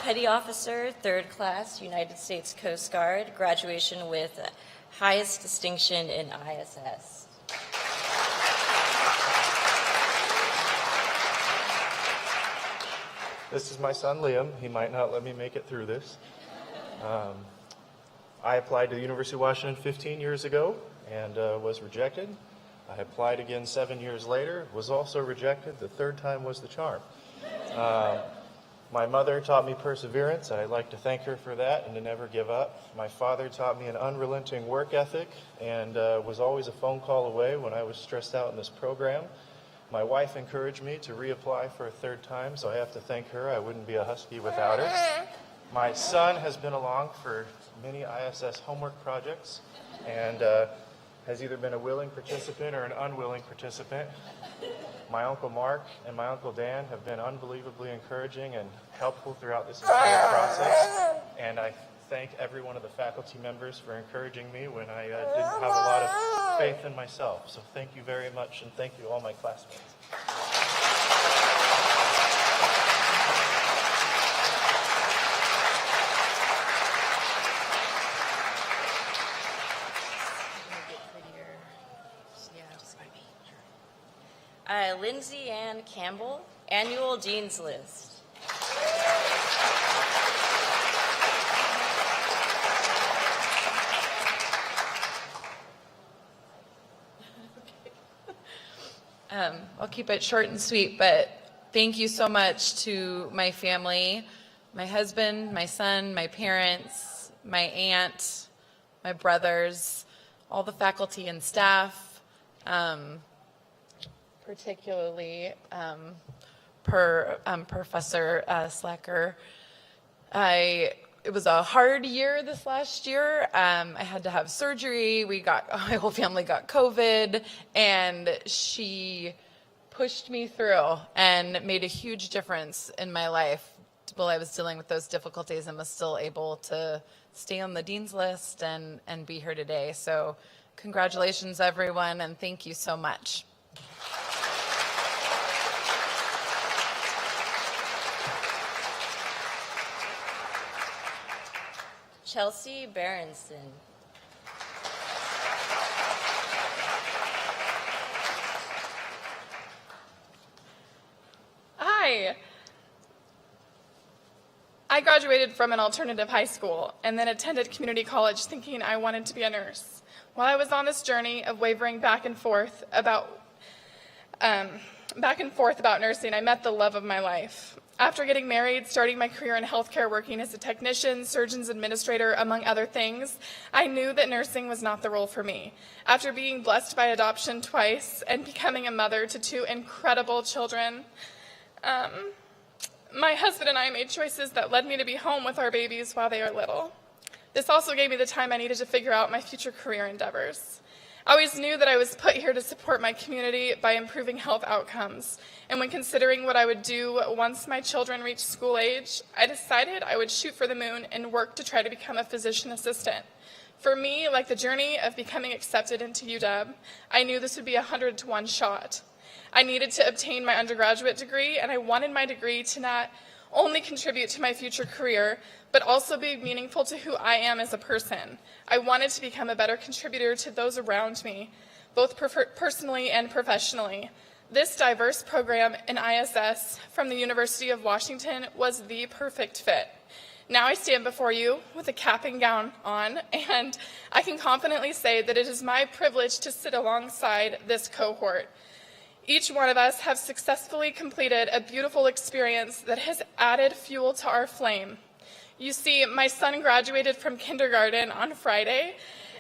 Petty Officer, 3rd Class, United States Coast Guard, graduation with highest distinction in ISS. This is my son, Liam. He might not let me make it through this. I applied to the University of Washington 15 years ago and was rejected. I applied again 7 years later, was also rejected. The third time was the charm. My mother taught me perseverance, and I'd like to thank her for that and to never give up. My father taught me an unrelenting work ethic and was always a phone call away when I was stressed out in this program. My wife encouraged me to reapply for a third time, so I have to thank her. I wouldn't be a Husky without her. My son has been along for many ISS homework projects and has either been a willing participant or an unwilling participant. My Uncle Mark and my Uncle Dan have been unbelievably encouraging and helpful throughout this entire process. And I thank every one of the faculty members for encouraging me when I didn't have a lot of faith in myself. So thank you very much, and thank you all my classmates. Lindsay Ann Campbell, Annual Dean's List. I'll keep it short and sweet, but thank you so much to my family, my husband, my son, my parents, my aunt, my brothers, all the faculty and staff, particularly Professor Slacker. It was a hard year this last year. I had to have surgery. My whole family got COVID, and she pushed me through and made a huge difference in my life while I was dealing with those difficulties, and was still able to stay on the Dean's List and be here today. So congratulations, everyone, and thank you so much. Chelsea Berenson. Hi. I graduated from an alternative high school and then attended community college thinking I wanted to be a nurse. While I was on this journey of wavering back and forth about nursing, I met the love of my life. After getting married, starting my career in healthcare, working as a technician, surgeon's administrator, among other things, I knew that nursing was not the role for me. After being blessed by adoption twice and becoming a mother to two incredible children, my husband and I made choices that led me to be home with our babies while they are little. This also gave me the time I needed to figure out my future career endeavors. I always knew that I was put here to support my community by improving health outcomes. And when considering what I would do once my children reached school age, I decided I would shoot for the moon and work to try to become a physician assistant. For me, like the journey of becoming accepted into UW, I knew this would be a 100-to-1 shot. I needed to obtain my undergraduate degree, and I wanted my degree to not only contribute to my future career, but also be meaningful to who I am as a person. I wanted to become a better contributor to those around me, both personally and professionally. This diverse program in ISS from the University of Washington was the perfect fit. Now I stand before you with a cap and gown on, and I can confidently say that it is my privilege to sit alongside this cohort. Each one of us have successfully completed a beautiful experience that has added fuel to our flame. You see, my son graduated from kindergarten on Friday,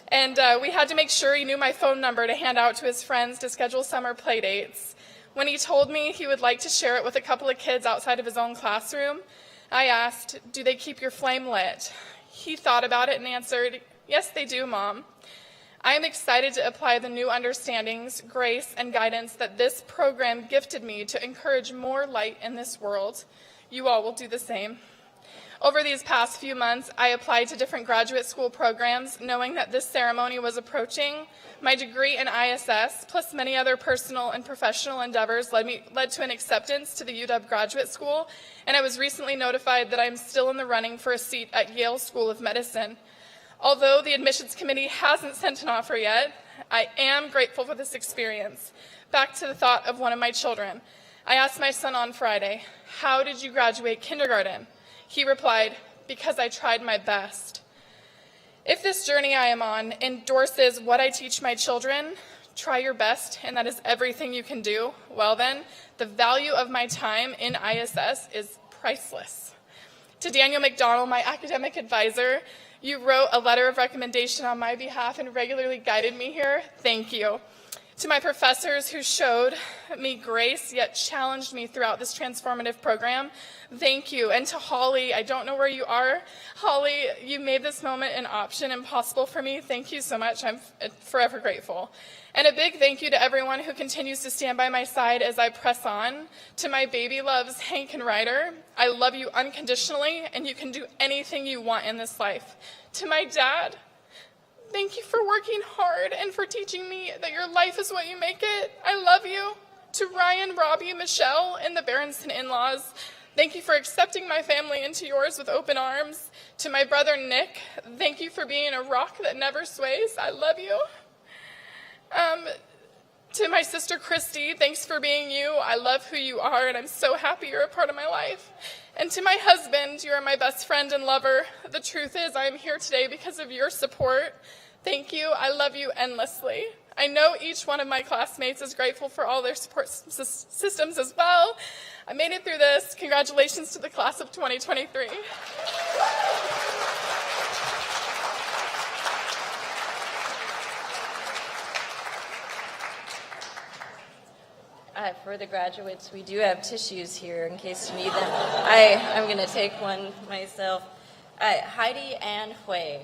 and we had to make sure he knew my phone number to hand out to his friends to schedule summer play dates. When he told me he would like to share it with a couple of kids outside of his own classroom, I asked, "Do they keep your flame lit?" He thought about it and answered, "Yes, they do, Mom." I am excited to apply the new understandings, grace, and guidance that this program gifted me to encourage more light in this world. You all will do the same. Over these past few months, I applied to different graduate school programs, knowing that this ceremony was approaching. My degree in ISS, plus many other personal and professional endeavors, led to an acceptance to the UW Graduate School, and I was recently notified that I am still in the running for a seat at Yale School of Medicine. Although the admissions committee hasn't sent an offer yet, I am grateful for this experience. Back to the thought of one of my children. I asked my son on Friday, "How did you graduate kindergarten?" He replied, "Because I tried my best." If this journey I am on endorses what I teach my children, try your best, and that is everything you can do, well then, the value of my time in ISS is priceless. To Daniel McDonald, my academic advisor, you wrote a letter of recommendation on my behalf and regularly guided me here. Thank you. To my professors who showed me grace yet challenged me throughout this transformative program, thank you. And to Holly, I don't know where you are. Holly, you made this moment an option and possible for me. Thank you so much. I'm forever grateful. And a big thank you to everyone who continues to stand by my side as I press on. To my baby loves, Hank and Ryder, I love you unconditionally, and you can do anything you want in this life. To my dad, thank you for working hard and for teaching me that your life is what you make it. I love you. To Ryan, Robbie, Michelle, and the Berenson in-laws, thank you for accepting my family into yours with open arms. To my brother, Nick, thank you for being a rock that never sways. I love you. To my sister, Christy, thanks for being you. I love who you are, and I'm so happy you're a part of my life. And to my husband, you are my best friend and lover. The truth is, I am here today because of your support. Thank you. I love you endlessly. I know each one of my classmates is grateful for all their support systems as well. I made it through this. Congratulations to the class of 2023. For the graduates, we do have tissues here in case you need them. I'm going to take one myself. Heidi Ann Hui.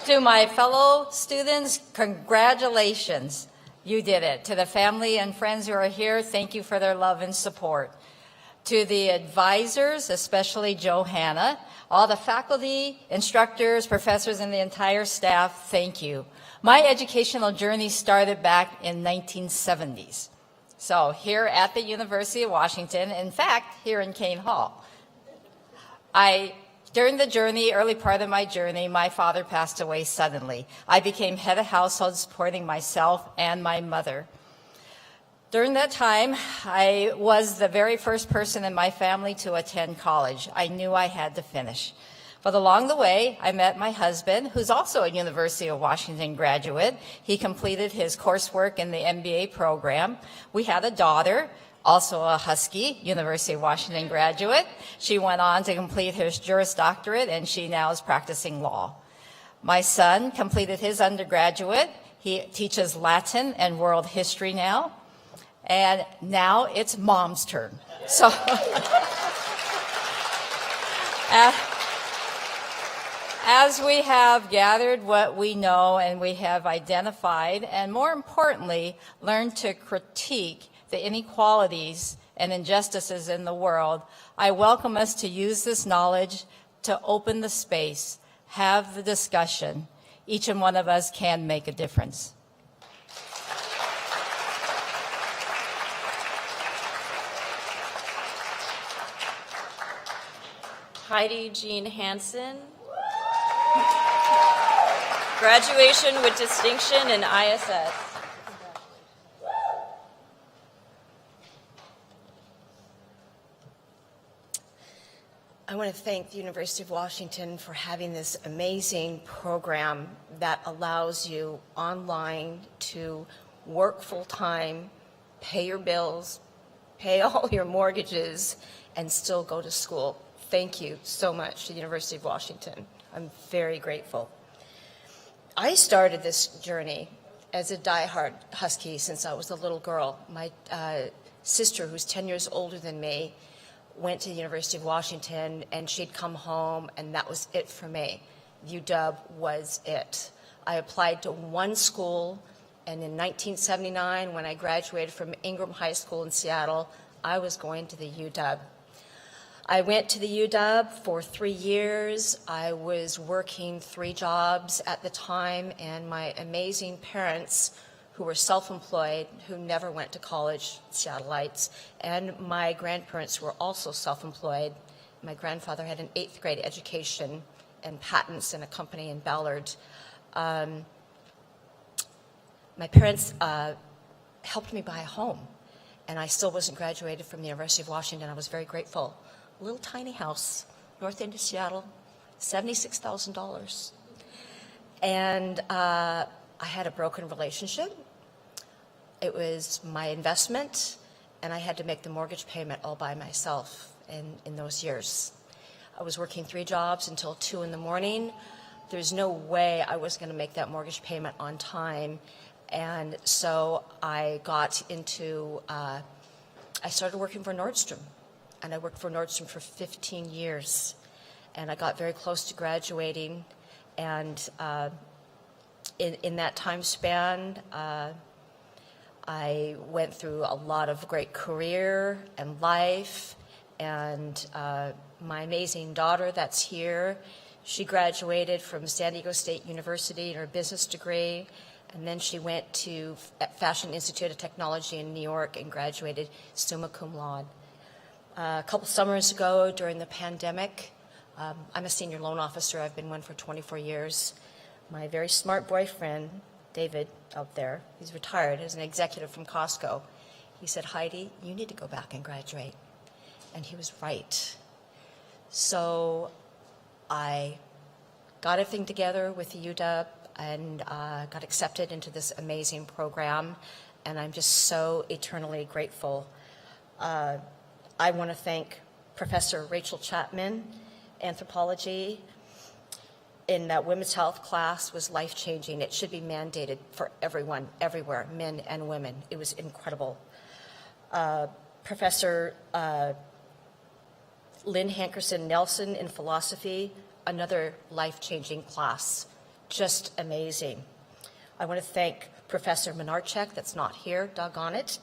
To my fellow students, congratulations. You did it. To the family and friends who are here, thank you for their love and support. To the advisors, especially Johanna, all the faculty, instructors, professors, and the entire staff, thank you. My educational journey started back in 1970s. So here at the University of Washington, in fact, here in Kane Hall. During the journey, early part of my journey, my father passed away suddenly. I became head of household supporting myself and my mother. During that time, I was the very first person in my family to attend college. I knew I had to finish. But along the way, I met my husband, who's also a University of Washington graduate. He completed his coursework in the MBA program. We had a daughter, also a Husky, University of Washington graduate. She went on to complete her Juris Doctorate, and she now is practicing law. My son completed his undergraduate. He teaches Latin and world history now. And now it's mom's turn. So as we have gathered what we know and we have identified, and more importantly, learned to critique the inequalities and injustices in the world, I welcome us to use this knowledge to open the space, have the discussion. Each and one of us can make a difference. Heidi Jean Hansen. Graduation with distinction in ISS. I want to thank the University of Washington for having this amazing program that allows you online to work full-time, pay your bills, pay all your mortgages, and still go to school. Thank you so much to the University of Washington. I'm very grateful. I started this journey as a diehard Husky since I was a little girl. My sister, who's 10 years older than me, went to the University of Washington, and she'd come home, and that was it for me. UW was it. I applied to one school, and in 1979, when I graduated from Ingram High School in Seattle, I was going to the UW. I went to the UW for 3 years. I was working 3 jobs at the time, and my amazing parents, who were self-employed, who never went to college, Seattleites, and my grandparents were also self-employed. My grandfather had an 8th grade education and patents in a company in Ballard. My parents helped me buy a home, and I still wasn't graduated from the University of Washington. I was very grateful. A little tiny house, north end of Seattle, $76,000. And I had a broken relationship. It was my investment, and I had to make the mortgage payment all by myself in those years. I was working 3 jobs until 2 in the morning. There's no way I was going to make that mortgage payment on time. And so I got into, I started working for Nordstrom. And I worked for Nordstrom for 15 years. And I got very close to graduating. And in that time span, I went through a lot of great career and life. And my amazing daughter that's here, she graduated from San Diego State University in her business degree. And then she went to Fashion Institute of Technology in New York and graduated summa cum laude. A couple summers ago during the pandemic, I'm a senior loan officer. I've been one for 24 years. My very smart boyfriend, David, out there, he's retired as an executive from Costco. He said, Heidi, you need to go back and graduate. And he was right. So I got everything together with the UW and got accepted into this amazing program. And I'm just so eternally grateful. I want to thank Professor Rachel Chapman, anthropology, in that women's health class was life-changing. It should be mandated for everyone, everywhere, men and women. It was incredible. Professor Lynn Hankerson Nelson in philosophy, another life-changing class. Just amazing. I want to thank Professor Menarchek, that's not here, doggone it,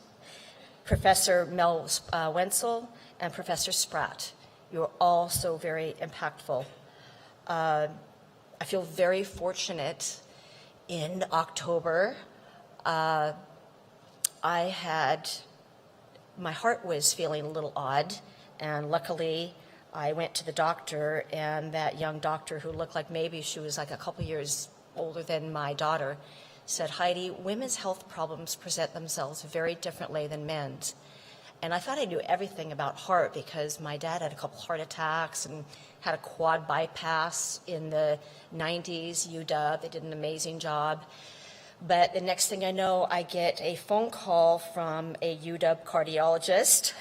Professor Mel Wenzel, and Professor Spratt. You are all so very impactful. I feel very fortunate. In October, my heart was feeling a little odd, and luckily I went to the doctor, and that young doctor who looked like maybe she was like a couple years older than my daughter said, Heidi, women's health problems present themselves very differently than men's. And I thought I knew everything about heart because my dad had a couple heart attacks and had a quad bypass in the 90s, UW. They did an amazing job. But the next thing I know, I get a phone call from a UW cardiologist,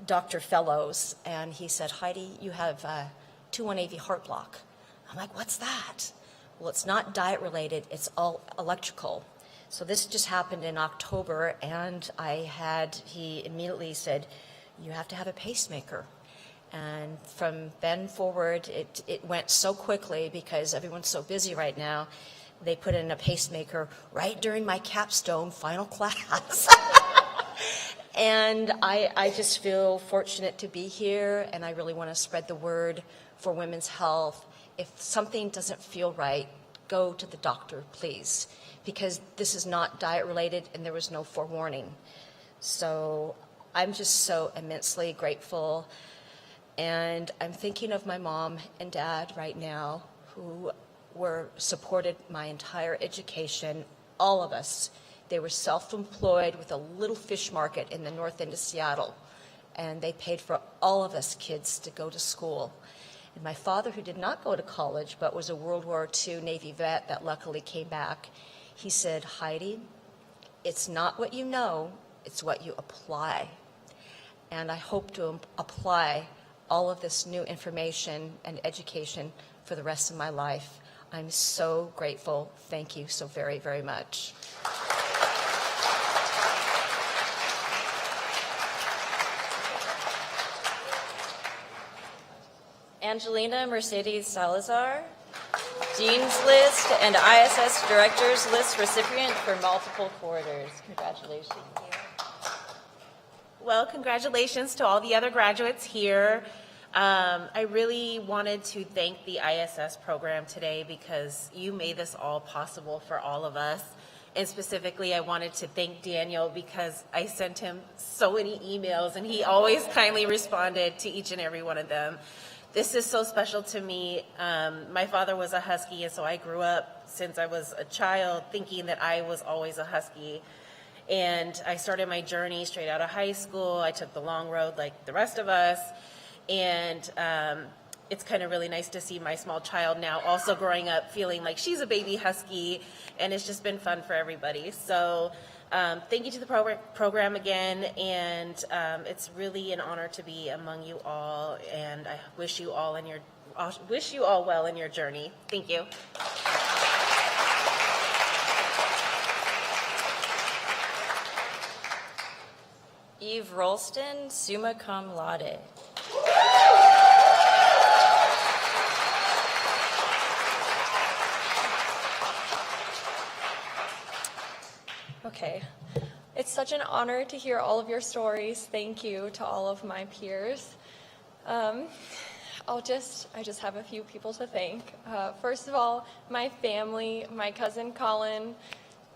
Dr. Fellows, and he said, Heidi, you have 2-1-AV heart block. I'm like, what's that? Well, it's not diet related, it's all electrical. So this just happened in October, and he immediately said, you have to have a pacemaker. And from then forward, it went so quickly because everyone's so busy right now. They put in a pacemaker right during my capstone final class. And I just feel fortunate to be here, and I really want to spread the word for women's health. If something doesn't feel right, go to the doctor, please, because this is not diet related and there was no forewarning. So I'm just so immensely grateful. And I'm thinking of my mom and dad right now who were supported my entire education, all of us. They were self-employed with a little fish market in the north end of Seattle, and they paid for all of us kids to go to school. And my father, who did not go to college but was a World War II Navy vet that luckily came back, he said, Heidi, it's not what you know, it's what you apply. And I hope to apply all of this new information and education for the rest of my life. I'm so grateful. Thank you so very, very much. Angelina Mercedes Salazar, Dean's List and ISS Director's List recipient for multiple quarters. Congratulations. Well, congratulations to all the other graduates here. I really wanted to thank the ISS program today because you made this all possible for all of us. And specifically, I wanted to thank Daniel because I sent him so many emails and he always kindly responded to each and every one of them. This is so special to me. My father was a Husky, and so I grew up since I was a child thinking that I was always a Husky. And I started my journey straight out of high school. I took the long road like the rest of us. And it's kind of really nice to see my small child now also growing up feeling like she's a baby husky, and it's just been fun for everybody. So thank you to the program again, and it's really an honor to be among you all, and I wish you all well in your journey. Thank you. Eve Rolston, summa cum laude. Okay. It's such an honor to hear all of your stories. Thank you to all of my peers. I just have a few people to thank. First of all, my family, my cousin Colin,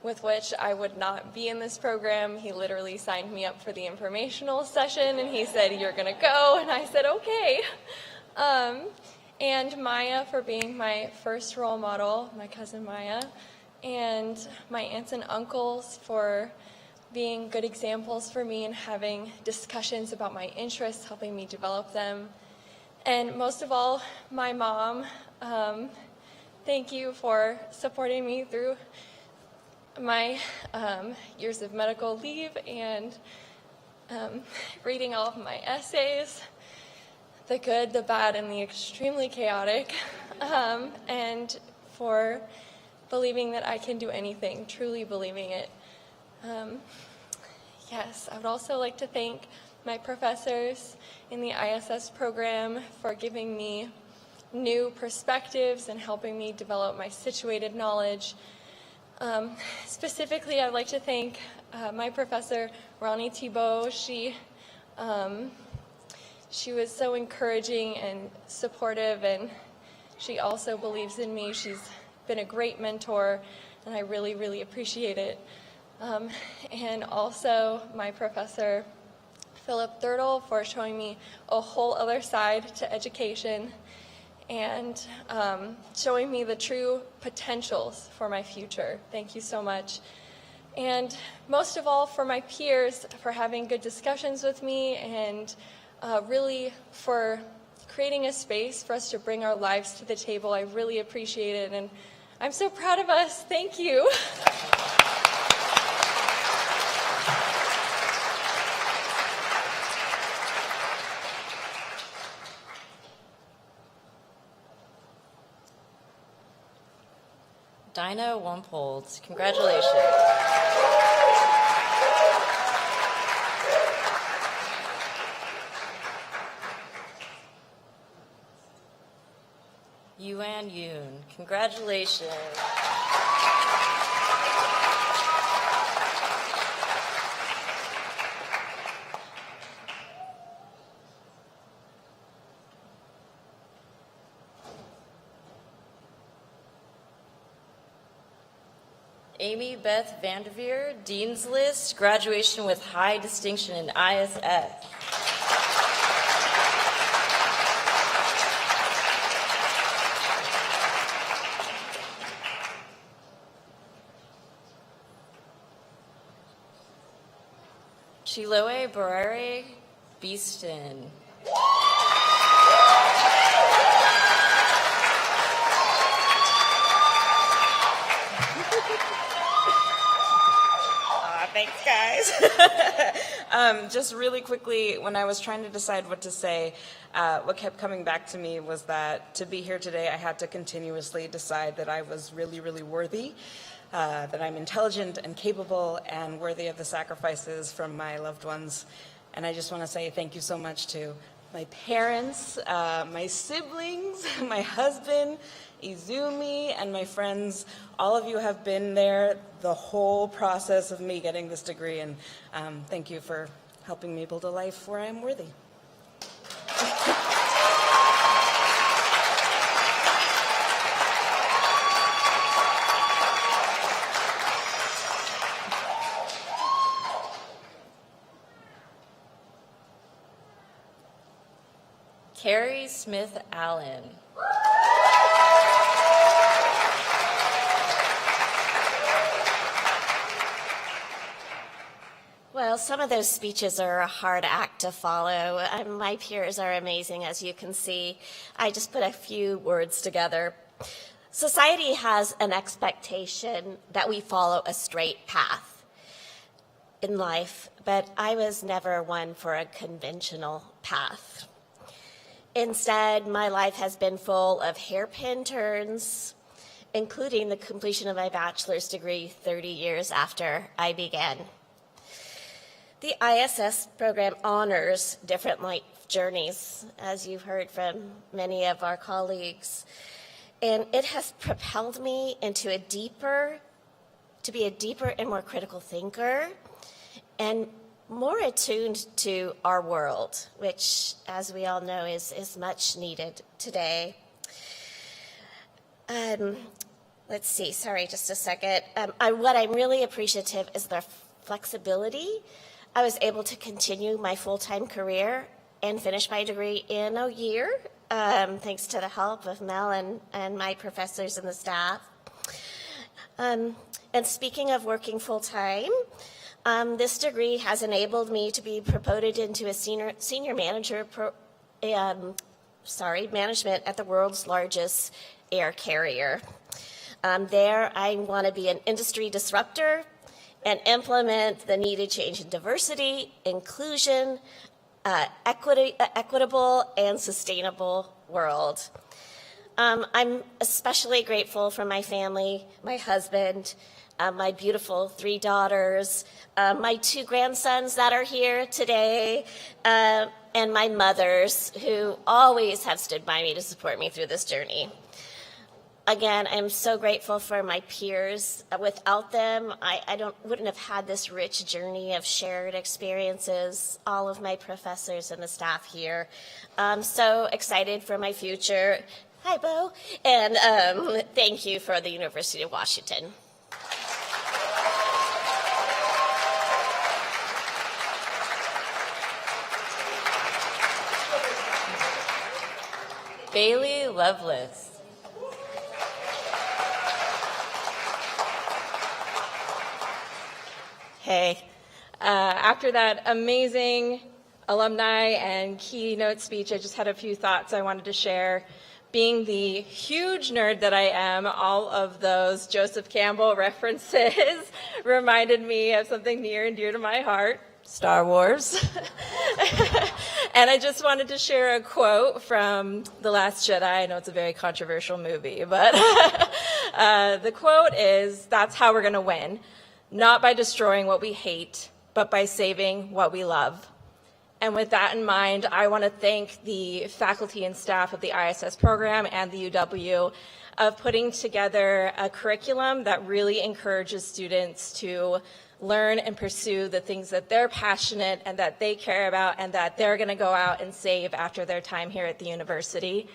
with which I would not be in this program. He literally signed me up for the informational session, and he said, "You're gonna go," and I said, "Okay." And Maya for being my first role model, my cousin Maya, and my aunts and uncles for being good examples for me and having discussions about my interests, helping me develop them. And most of all, my mom, thank you for supporting me through my years of medical leave and reading all of my essays, the good, the bad, and the extremely chaotic, and for believing that I can do anything, truly believing it. Yes, I would also like to thank my professors in the ISS program for giving me new perspectives and helping me develop my situated knowledge. Specifically, I'd like to thank my professor, Ronnie Thibault. She was so encouraging and supportive, and she also believes in me. She's been a great mentor, and I really, really appreciate it. And also my professor, Philip Thurtle, for showing me a whole other side to education and showing me the true potentials for my future. Thank you so much. And most of all, for my peers, for having good discussions with me and really for creating a space for us to bring our lives to the table. I really appreciate it, and I'm so proud of us. Thank you. Dinah Wumpold, congratulations. Yuan Yoon, congratulations. Amy Beth Vanderveer, Dean's List, graduation with high distinction in ISS. Chiloe Barrere Beeston. Thanks, guys. Just really quickly, when I was trying to decide what to say, what kept coming back to me was that to be here today, I had to continuously decide that I was really, really worthy, that I'm intelligent and capable and worthy of the sacrifices from my loved ones. And I just want to say thank you so much to my parents, my siblings, my husband, Izumi, and my friends. All of you have been there the whole process of me getting this degree, and thank you for helping me build a life where I am worthy. Carrie Smith Allen. Well, some of those speeches are a hard act to follow. My peers are amazing, as you can see. I just put a few words together. Society has an expectation that we follow a straight path in life, but I was never one for a conventional path. Instead, my life has been full of hairpin turns, including the completion of my bachelor's degree 30 years after I began. The ISS program honors different life journeys, as you've heard from many of our colleagues, and it has propelled me into to be a deeper and more critical thinker and more attuned to our world, which, as we all know, is much needed today. Let's see, sorry, just a second. What I'm really appreciative is the flexibility. I was able to continue my full-time career and finish my degree in a year, thanks to the help of Mel and my professors and the staff. And speaking of working full-time, this degree has enabled me to be promoted into a senior manager management at the world's largest air carrier. There, I want to be an industry disruptor and implement the needed change in diversity, inclusion, equitable and sustainable world. I'm especially grateful for my family, my husband, my beautiful 3 daughters, my 2 grandsons that are here today, and my mothers who always have stood by me to support me through this journey. Again, I'm so grateful for my peers. Without them, I wouldn't have had this rich journey of shared experiences, all of my professors and the staff here. I'm so excited for my future. Hi, Bo. And thank you for the University of Washington. Bailey Lovelace. Hey, after that amazing alumni and keynote speech, I just had a few thoughts I wanted to share. Being the huge nerd that I am, all of those Joseph Campbell references reminded me of something near and dear to my heart, Star Wars. And I just wanted to share a quote from The Last Jedi. I know it's a very controversial movie, but the quote is, "That's how we're going to win. Not by destroying what we hate, but by saving what we love." And with that in mind, I want to thank the faculty and staff of the ISS program and the UW of putting together a curriculum that really encourages students to learn and pursue the things that they're passionate and that they care about and that they're going to go out and save after their time here at the university.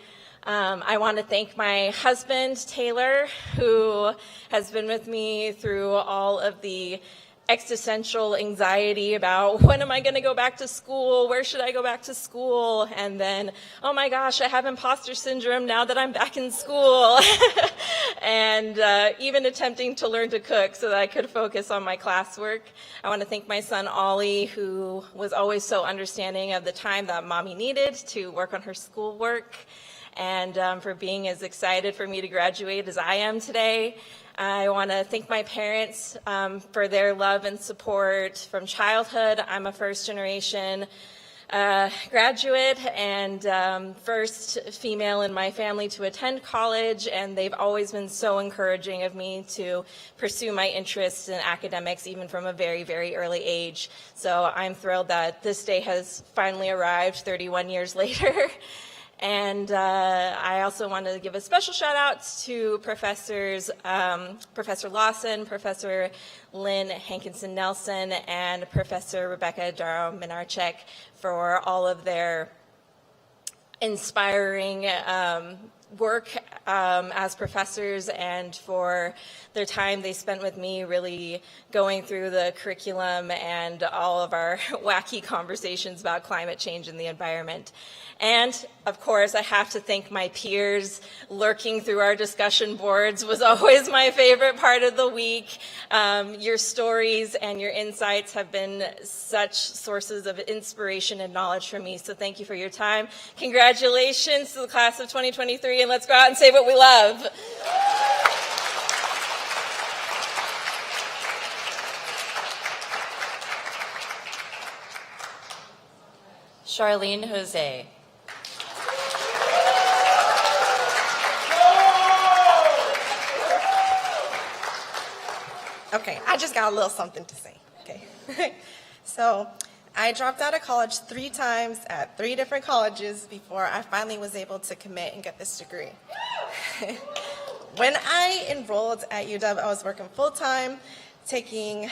I want to thank my husband, Taylor, who has been with me through all of the existential anxiety about when am I going to go back to school? Where should I go back to school? And then, oh my gosh, I have imposter syndrome now that I'm back in school. And even attempting to learn to cook so that I could focus on my classwork. I want to thank my son, Ollie, who was always so understanding of the time that mommy needed to work on her schoolwork, and for being as excited for me to graduate as I am today. I want to thank my parents for their love and support from childhood. I'm a first-generation graduate and first female in my family to attend college, and they've always been so encouraging of me to pursue my interests in academics even from a very, very early age. So I'm thrilled that this day has finally arrived 31 years later. And I also want to give a special shout out to professors, Professor Lawson, Professor Lynn Hankinson Nelson, and Professor Rebecca Daro-Minarchek for all of their inspiring work as professors and for their time they spent with me really going through the curriculum and all of our wacky conversations about climate change and the environment. And of course, I have to thank my peers. Lurking through our discussion boards was always my favorite part of the week. Your stories and your insights have been such sources of inspiration and knowledge for me, so thank you for your time. Congratulations to the class of 2023, and let's go out and say what we love. Charlene Jose. Okay, I just got a little something to say, okay? So I dropped out of college 3 times at 3 different colleges before I finally was able to commit and get this degree. When I enrolled at UW, I was working full-time, taking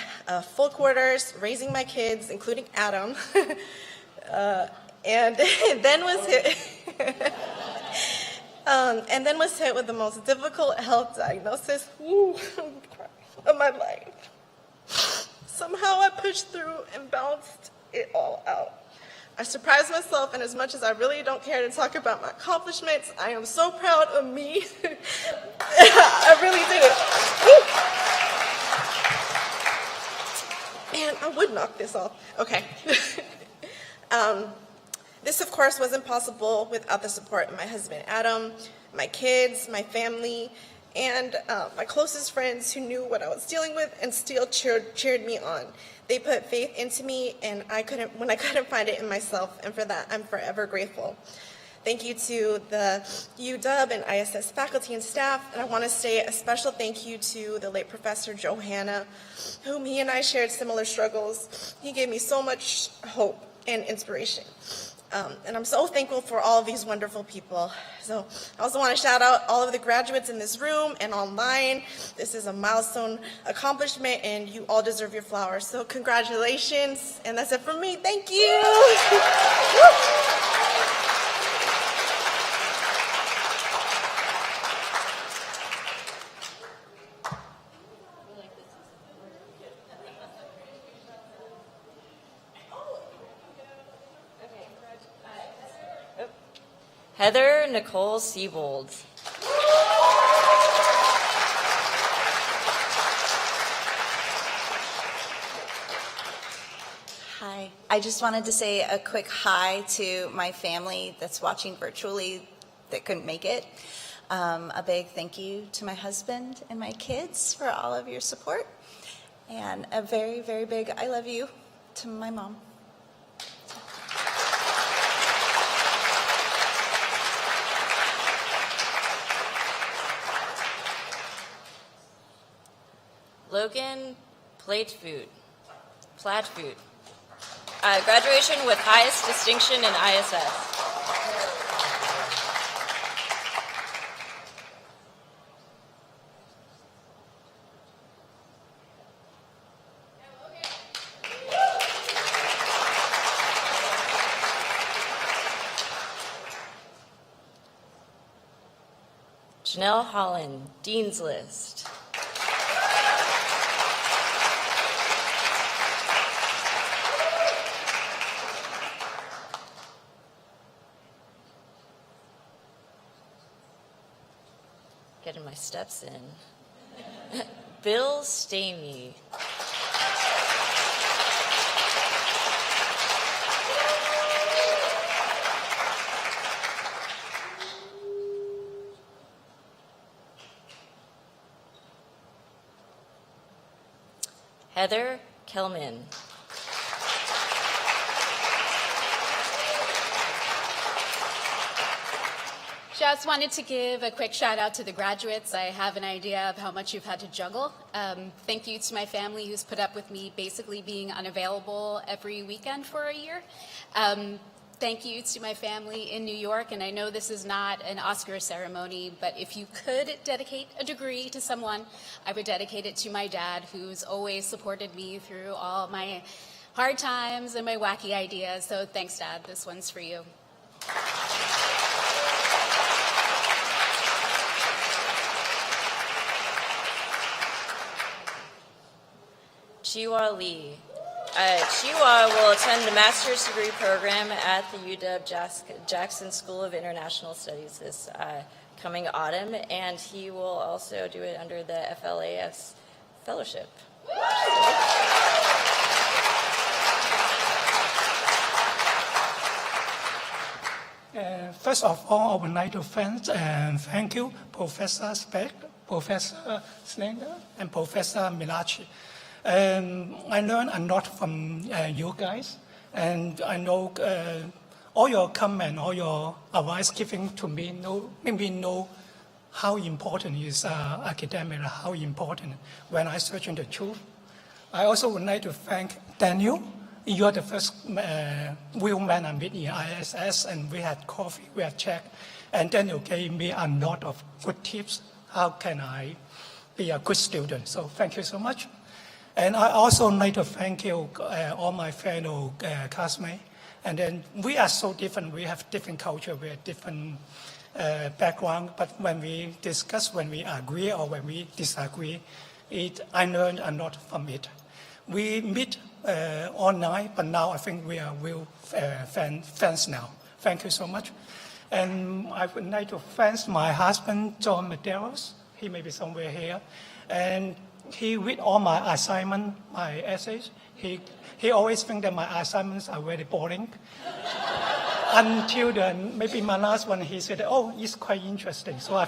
full quarters, raising my kids, including Adam, and then was hit and then was hit with the most difficult health diagnosis of my life. Somehow I pushed through and balanced it all out. I surprised myself, and as much as I really don't care to talk about my accomplishments, I am so proud of me. I really did it. Man, I would knock this off. Okay. This, of course, wasn't possible without the support of my husband, Adam, my kids, my family, and my closest friends who knew what I was dealing with and still cheered me on. They put faith into me, and when I couldn't find it in myself, and for that, I'm forever grateful. Thank you to the UW and ISS faculty and staff, and I want to say a special thank you to the late Professor Joe Hanna, whom he and I shared similar struggles. He gave me so much hope and inspiration. And I'm so thankful for all of these wonderful people. So I also want to shout out all of the graduates in this room and online. This is a milestone accomplishment, and you all deserve your flowers. So congratulations, and that's it from me. Thank you. Heather Nicole Siebold. Hi. I just wanted to say a quick hi to my family that's watching virtually that couldn't make it. A big thank you to my husband and my kids for all of your support. And a very, very big I love you to my mom. Logan Plattfoot. Graduation with highest distinction in ISS. Janelle Holland, Dean's List. Getting my steps in. Bill Stamey. Heather Kelman. Just wanted to give a quick shout out to the graduates. I have an idea of how much you've had to juggle. Thank you to my family who's put up with me basically being unavailable every weekend for a year. Thank you to my family in New York, and I know this is not an Oscar ceremony, but if you could dedicate a degree to someone, I would dedicate it to my dad, who's always supported me through all my hard times and my wacky ideas. So thanks, Dad. This one's for you. Chiwa Lee. Chiwa will attend the master's degree program at the UW-Jackson School of International Studies this coming autumn, and he will also do it under the FLAS Fellowship. First of all, I would like to thank you, Professor Speck, Professor Slender, and Professor Milachi. I learned a lot from you guys, and I know all your comment, all your advice giving to me made me know how important is academic, how important when I search into truth. I also would like to thank Daniel. You are the first real man I met in ISS, and we had coffee, we had chat, and Daniel gave me a lot of good tips. How can I be a good student? So thank you so much. And I also like to thank you, all my fellow classmates. And then we are so different. We have different culture, we have different background. But when we discuss, when we agree or when we disagree, I learned a lot from it. We meet online, but now I think we are real friends now. Thank you so much. And I would like to thank my husband, John Medeiros. He may be somewhere here. And he read all my assignments, my essays. He always think that my assignments are very boring. Until maybe my last one, he said, oh, it's quite interesting. So I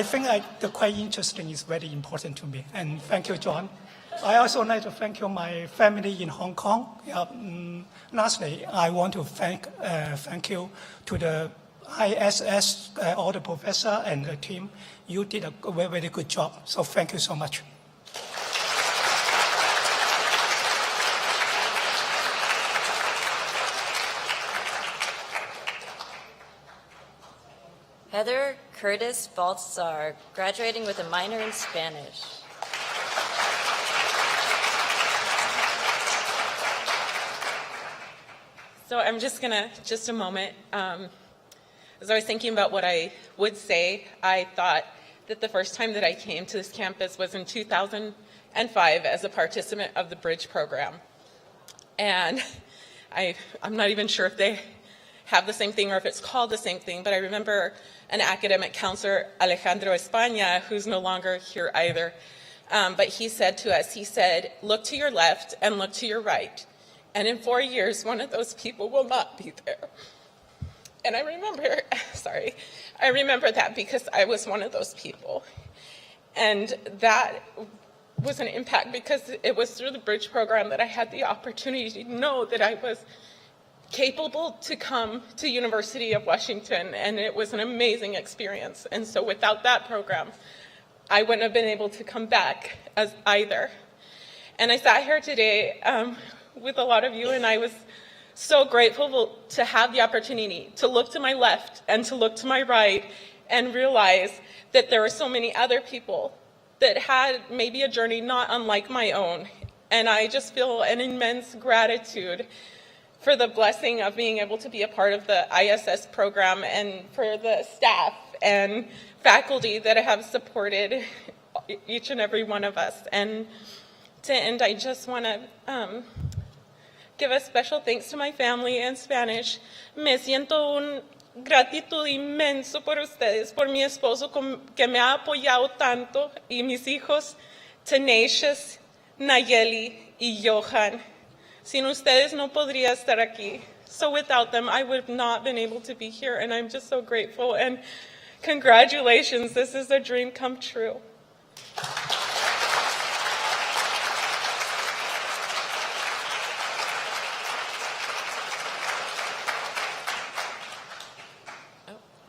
think the quite interesting is very important to me. And thank you, John. I also like to thank you, my family in Hong Kong. Lastly, I want to thank you to the ISS, all the professor and the team. You did a very, very good job. So thank you so much. Heather Curtis Baltzar, graduating with a minor in Spanish. So I'm just a moment. As I was thinking about what I would say, I thought that the first time that I came to this campus was in 2005 as a participant of the Bridge program. And I'm not even sure if they have the same thing or if it's called the same thing, but I remember an academic counselor, Alejandro España, who's no longer here either, but he said to us, he said, look to your left and look to your right. And in 4 years, one of those people will not be there. And I remember that because I was one of those people. And that was an impact because it was through the Bridge program that I had the opportunity to know that I was capable to come to University of Washington, and it was an amazing experience. And so without that program, I wouldn't have been able to come back as either. And I sat here today with a lot of you, and I was so grateful to have the opportunity to look to my left and to look to my right and realize that there were so many other people that had maybe a journey not unlike my own. And I just feel an immense gratitude for the blessing of being able to be a part of the ISS program and for the staff and faculty that have supported each and every one of us. And to end, I just want to give a special thanks to my family in Spanish. Me siento un gratitud inmenso por ustedes, por mi esposo que me ha apoyado tanto y mis hijos, Tenacious, Nayeli y Johan. Sin ustedes no podría estar aquí. So without them, I would have not been able to be here, and I'm just so grateful. And congratulations, this is a dream come true.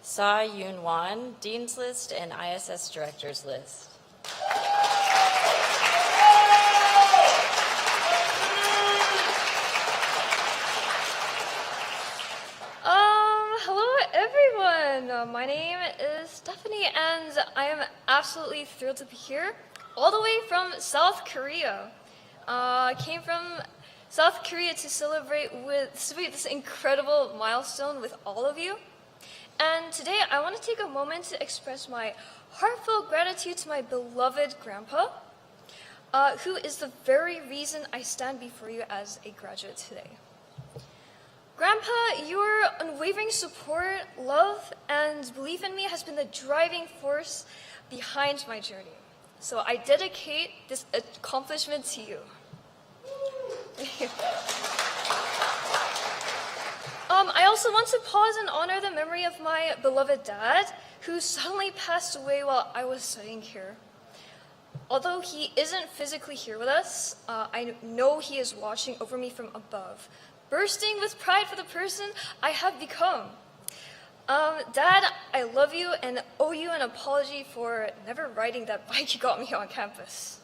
Sa Yun Wan, Dean's List and ISS Director's List. Hello everyone. My name is Stephanie, and I am absolutely thrilled to be here, all the way from South Korea. Came from South Korea to celebrate this incredible milestone with all of you. And today I want to take a moment to express my heartfelt gratitude to my beloved grandpa. who is the very reason I stand before you as a graduate today. Grandpa, your unwavering support, love, and belief in me has been the driving force behind my journey. So I dedicate this accomplishment to you. I also want to pause and honor the memory of my beloved dad, who suddenly passed away while I was studying here. Although he isn't physically here with us, I know he is watching over me from above, bursting with pride for the person I have become. Dad, I love you and owe you an apology for never riding that bike you got me on campus.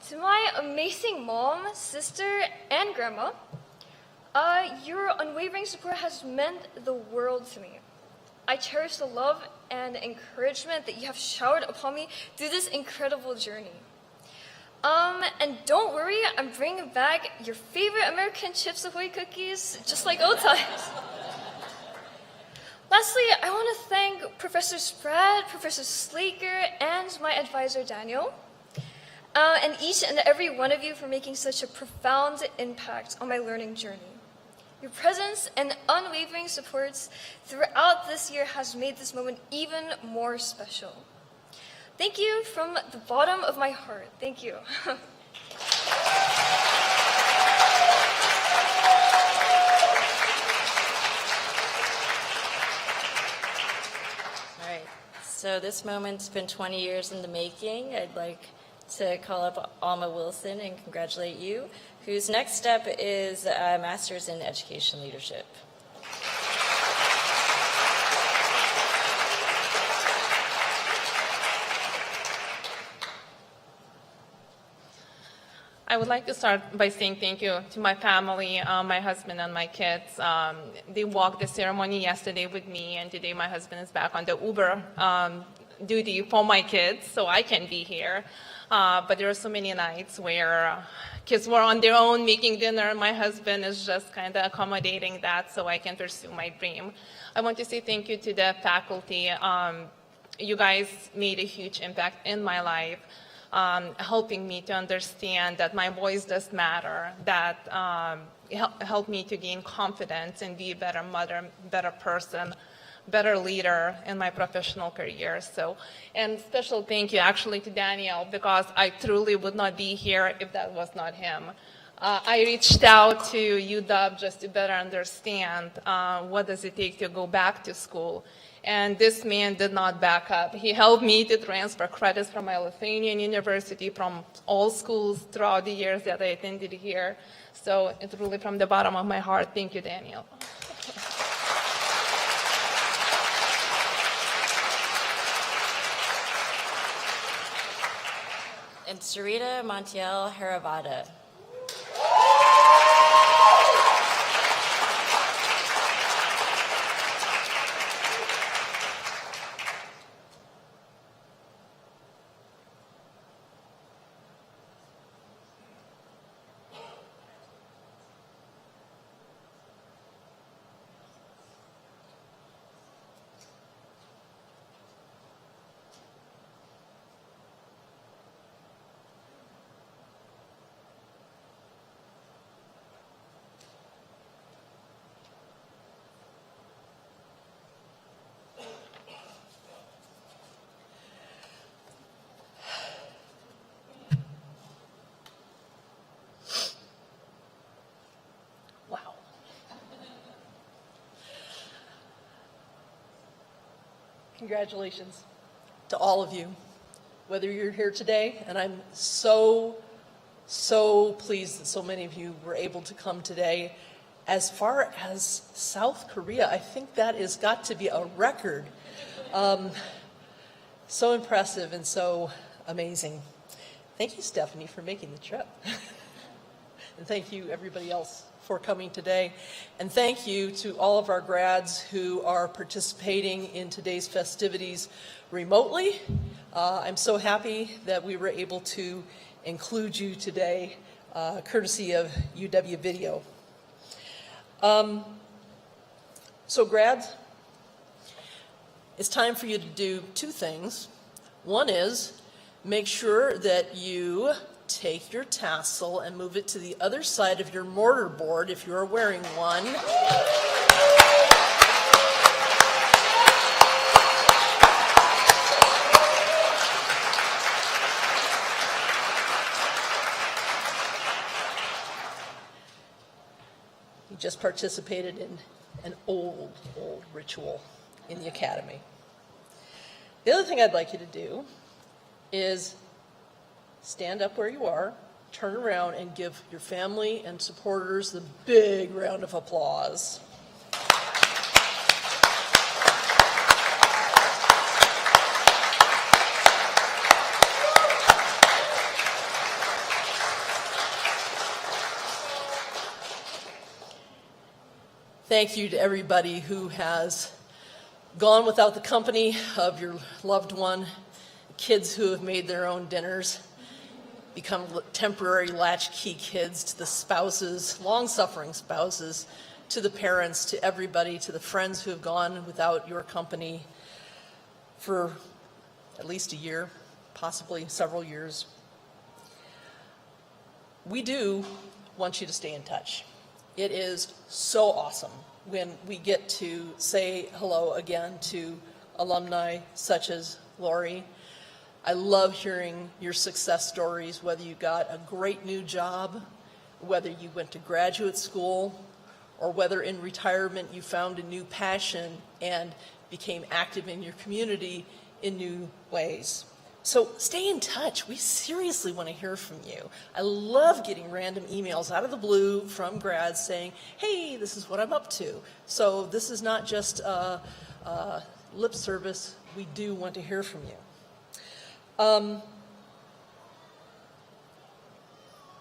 To my amazing mom, sister, and grandma, your unwavering support has meant the world to me. I cherish the love and encouragement that you have showered upon me through this incredible journey. And don't worry, I'm bringing back your favorite American Chips Ahoy cookies, just like old times. Lastly, I want to thank Professor Spratt, Professor Slaker, and my advisor, Daniel, and each and every one of you for making such a profound impact on my learning journey. Your presence and unwavering supports throughout this year has made this moment even more special. Thank you from the bottom of my heart. Thank you. All right, so this moment's been 20 years in the making. I'd like to call up Alma Wilson and congratulate you, whose next step is a Master's in Education Leadership. I would like to start by saying thank you to my family, my husband and my kids. They walked the ceremony yesterday with me, and today my husband is back on the Uber duty for my kids, so I can be here. But there are so many nights where kids were on their own making dinner, and my husband is just kind of accommodating that so I can pursue my dream. I want to say thank you to the faculty. You guys made a huge impact in my life. Helping me to understand that my voice does matter, that helped me to gain confidence and be a better mother, better person, better leader in my professional career. So, and special thank you actually to Daniel, because I truly would not be here if that was not him. I reached out to UW just to better understand what does it take to go back to school. And this man did not back up. He helped me to transfer credits from my Lithuanian university, from all schools throughout the years that I attended here. So it's really from the bottom of my heart. Thank you, Daniel. And Sarita Montiel Haravada. Congratulations to all of you, whether you're here today, and I'm so pleased that so many of you were able to come today. As far as South Korea, I think that has got to be a record. So impressive and so amazing. Thank you, Stephanie, for making the trip. And thank you, everybody else, for coming today. And thank you to all of our grads who are participating in today's festivities remotely. I'm so happy that we were able to include you today, courtesy of UW Video. So grads, it's time for you to do two things. One is make sure that you take your tassel and move it to the other side of your mortar board if you're wearing one. You just participated in an old ritual in the academy. The other thing I'd like you to do is stand up where you are, turn around, and give your family and supporters the big round of applause. Thank you to everybody who has gone without the company of your loved one, kids who have made their own dinners, become temporary latchkey kids, to the spouses, long-suffering spouses, to the parents, to everybody, to the friends who have gone without your company for at least a year, possibly several years. We do want you to stay in touch. It is so awesome when we get to say hello again to alumni such as Lori. I love hearing your success stories, whether you got a great new job, whether you went to graduate school, or whether in retirement you found a new passion and became active in your community in new ways. So stay in touch. We seriously want to hear from you. I love getting random emails out of the blue from grads saying, hey, this is what I'm up to. So this is not just lip service. We do want to hear from you.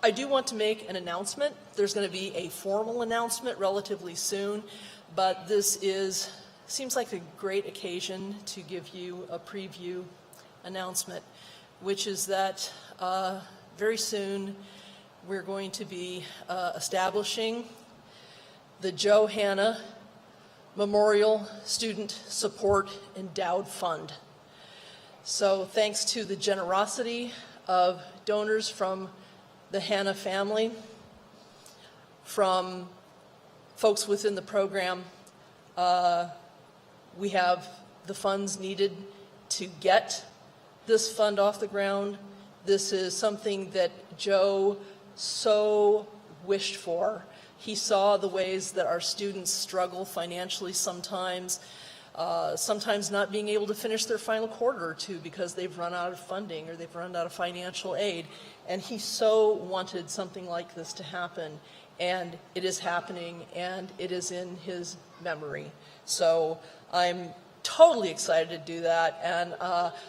I do want to make an announcement. There's going to be a formal announcement relatively soon, but this seems like a great occasion to give you a preview announcement, which is that very soon we're going to be establishing the Joe Hanna Memorial Student Support Endowed Fund. So thanks to the generosity of donors from the Hanna family, from folks within the program, we have the funds needed to get this fund off the ground. This is something that Joe so wished for. He saw the ways that our students struggle financially sometimes, sometimes not being able to finish their final quarter or two because they've run out of funding or they've run out of financial aid. And he so wanted something like this to happen. And it is happening, and it is in his memory. So I'm totally excited to do that, and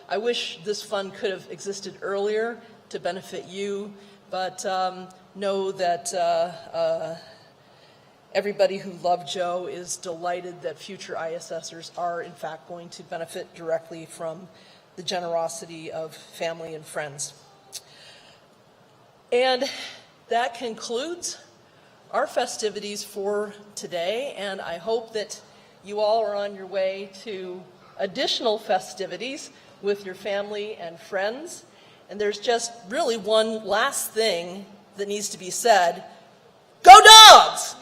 I wish this fund could have existed earlier to benefit you, but know that everybody who loved Joe is delighted that future ISSers are in fact going to benefit directly from the generosity of family and friends. And that concludes our festivities for today, and I hope that you all are on your way to additional festivities with your family and friends. And there's just really one last thing that needs to be said. Go Dogs!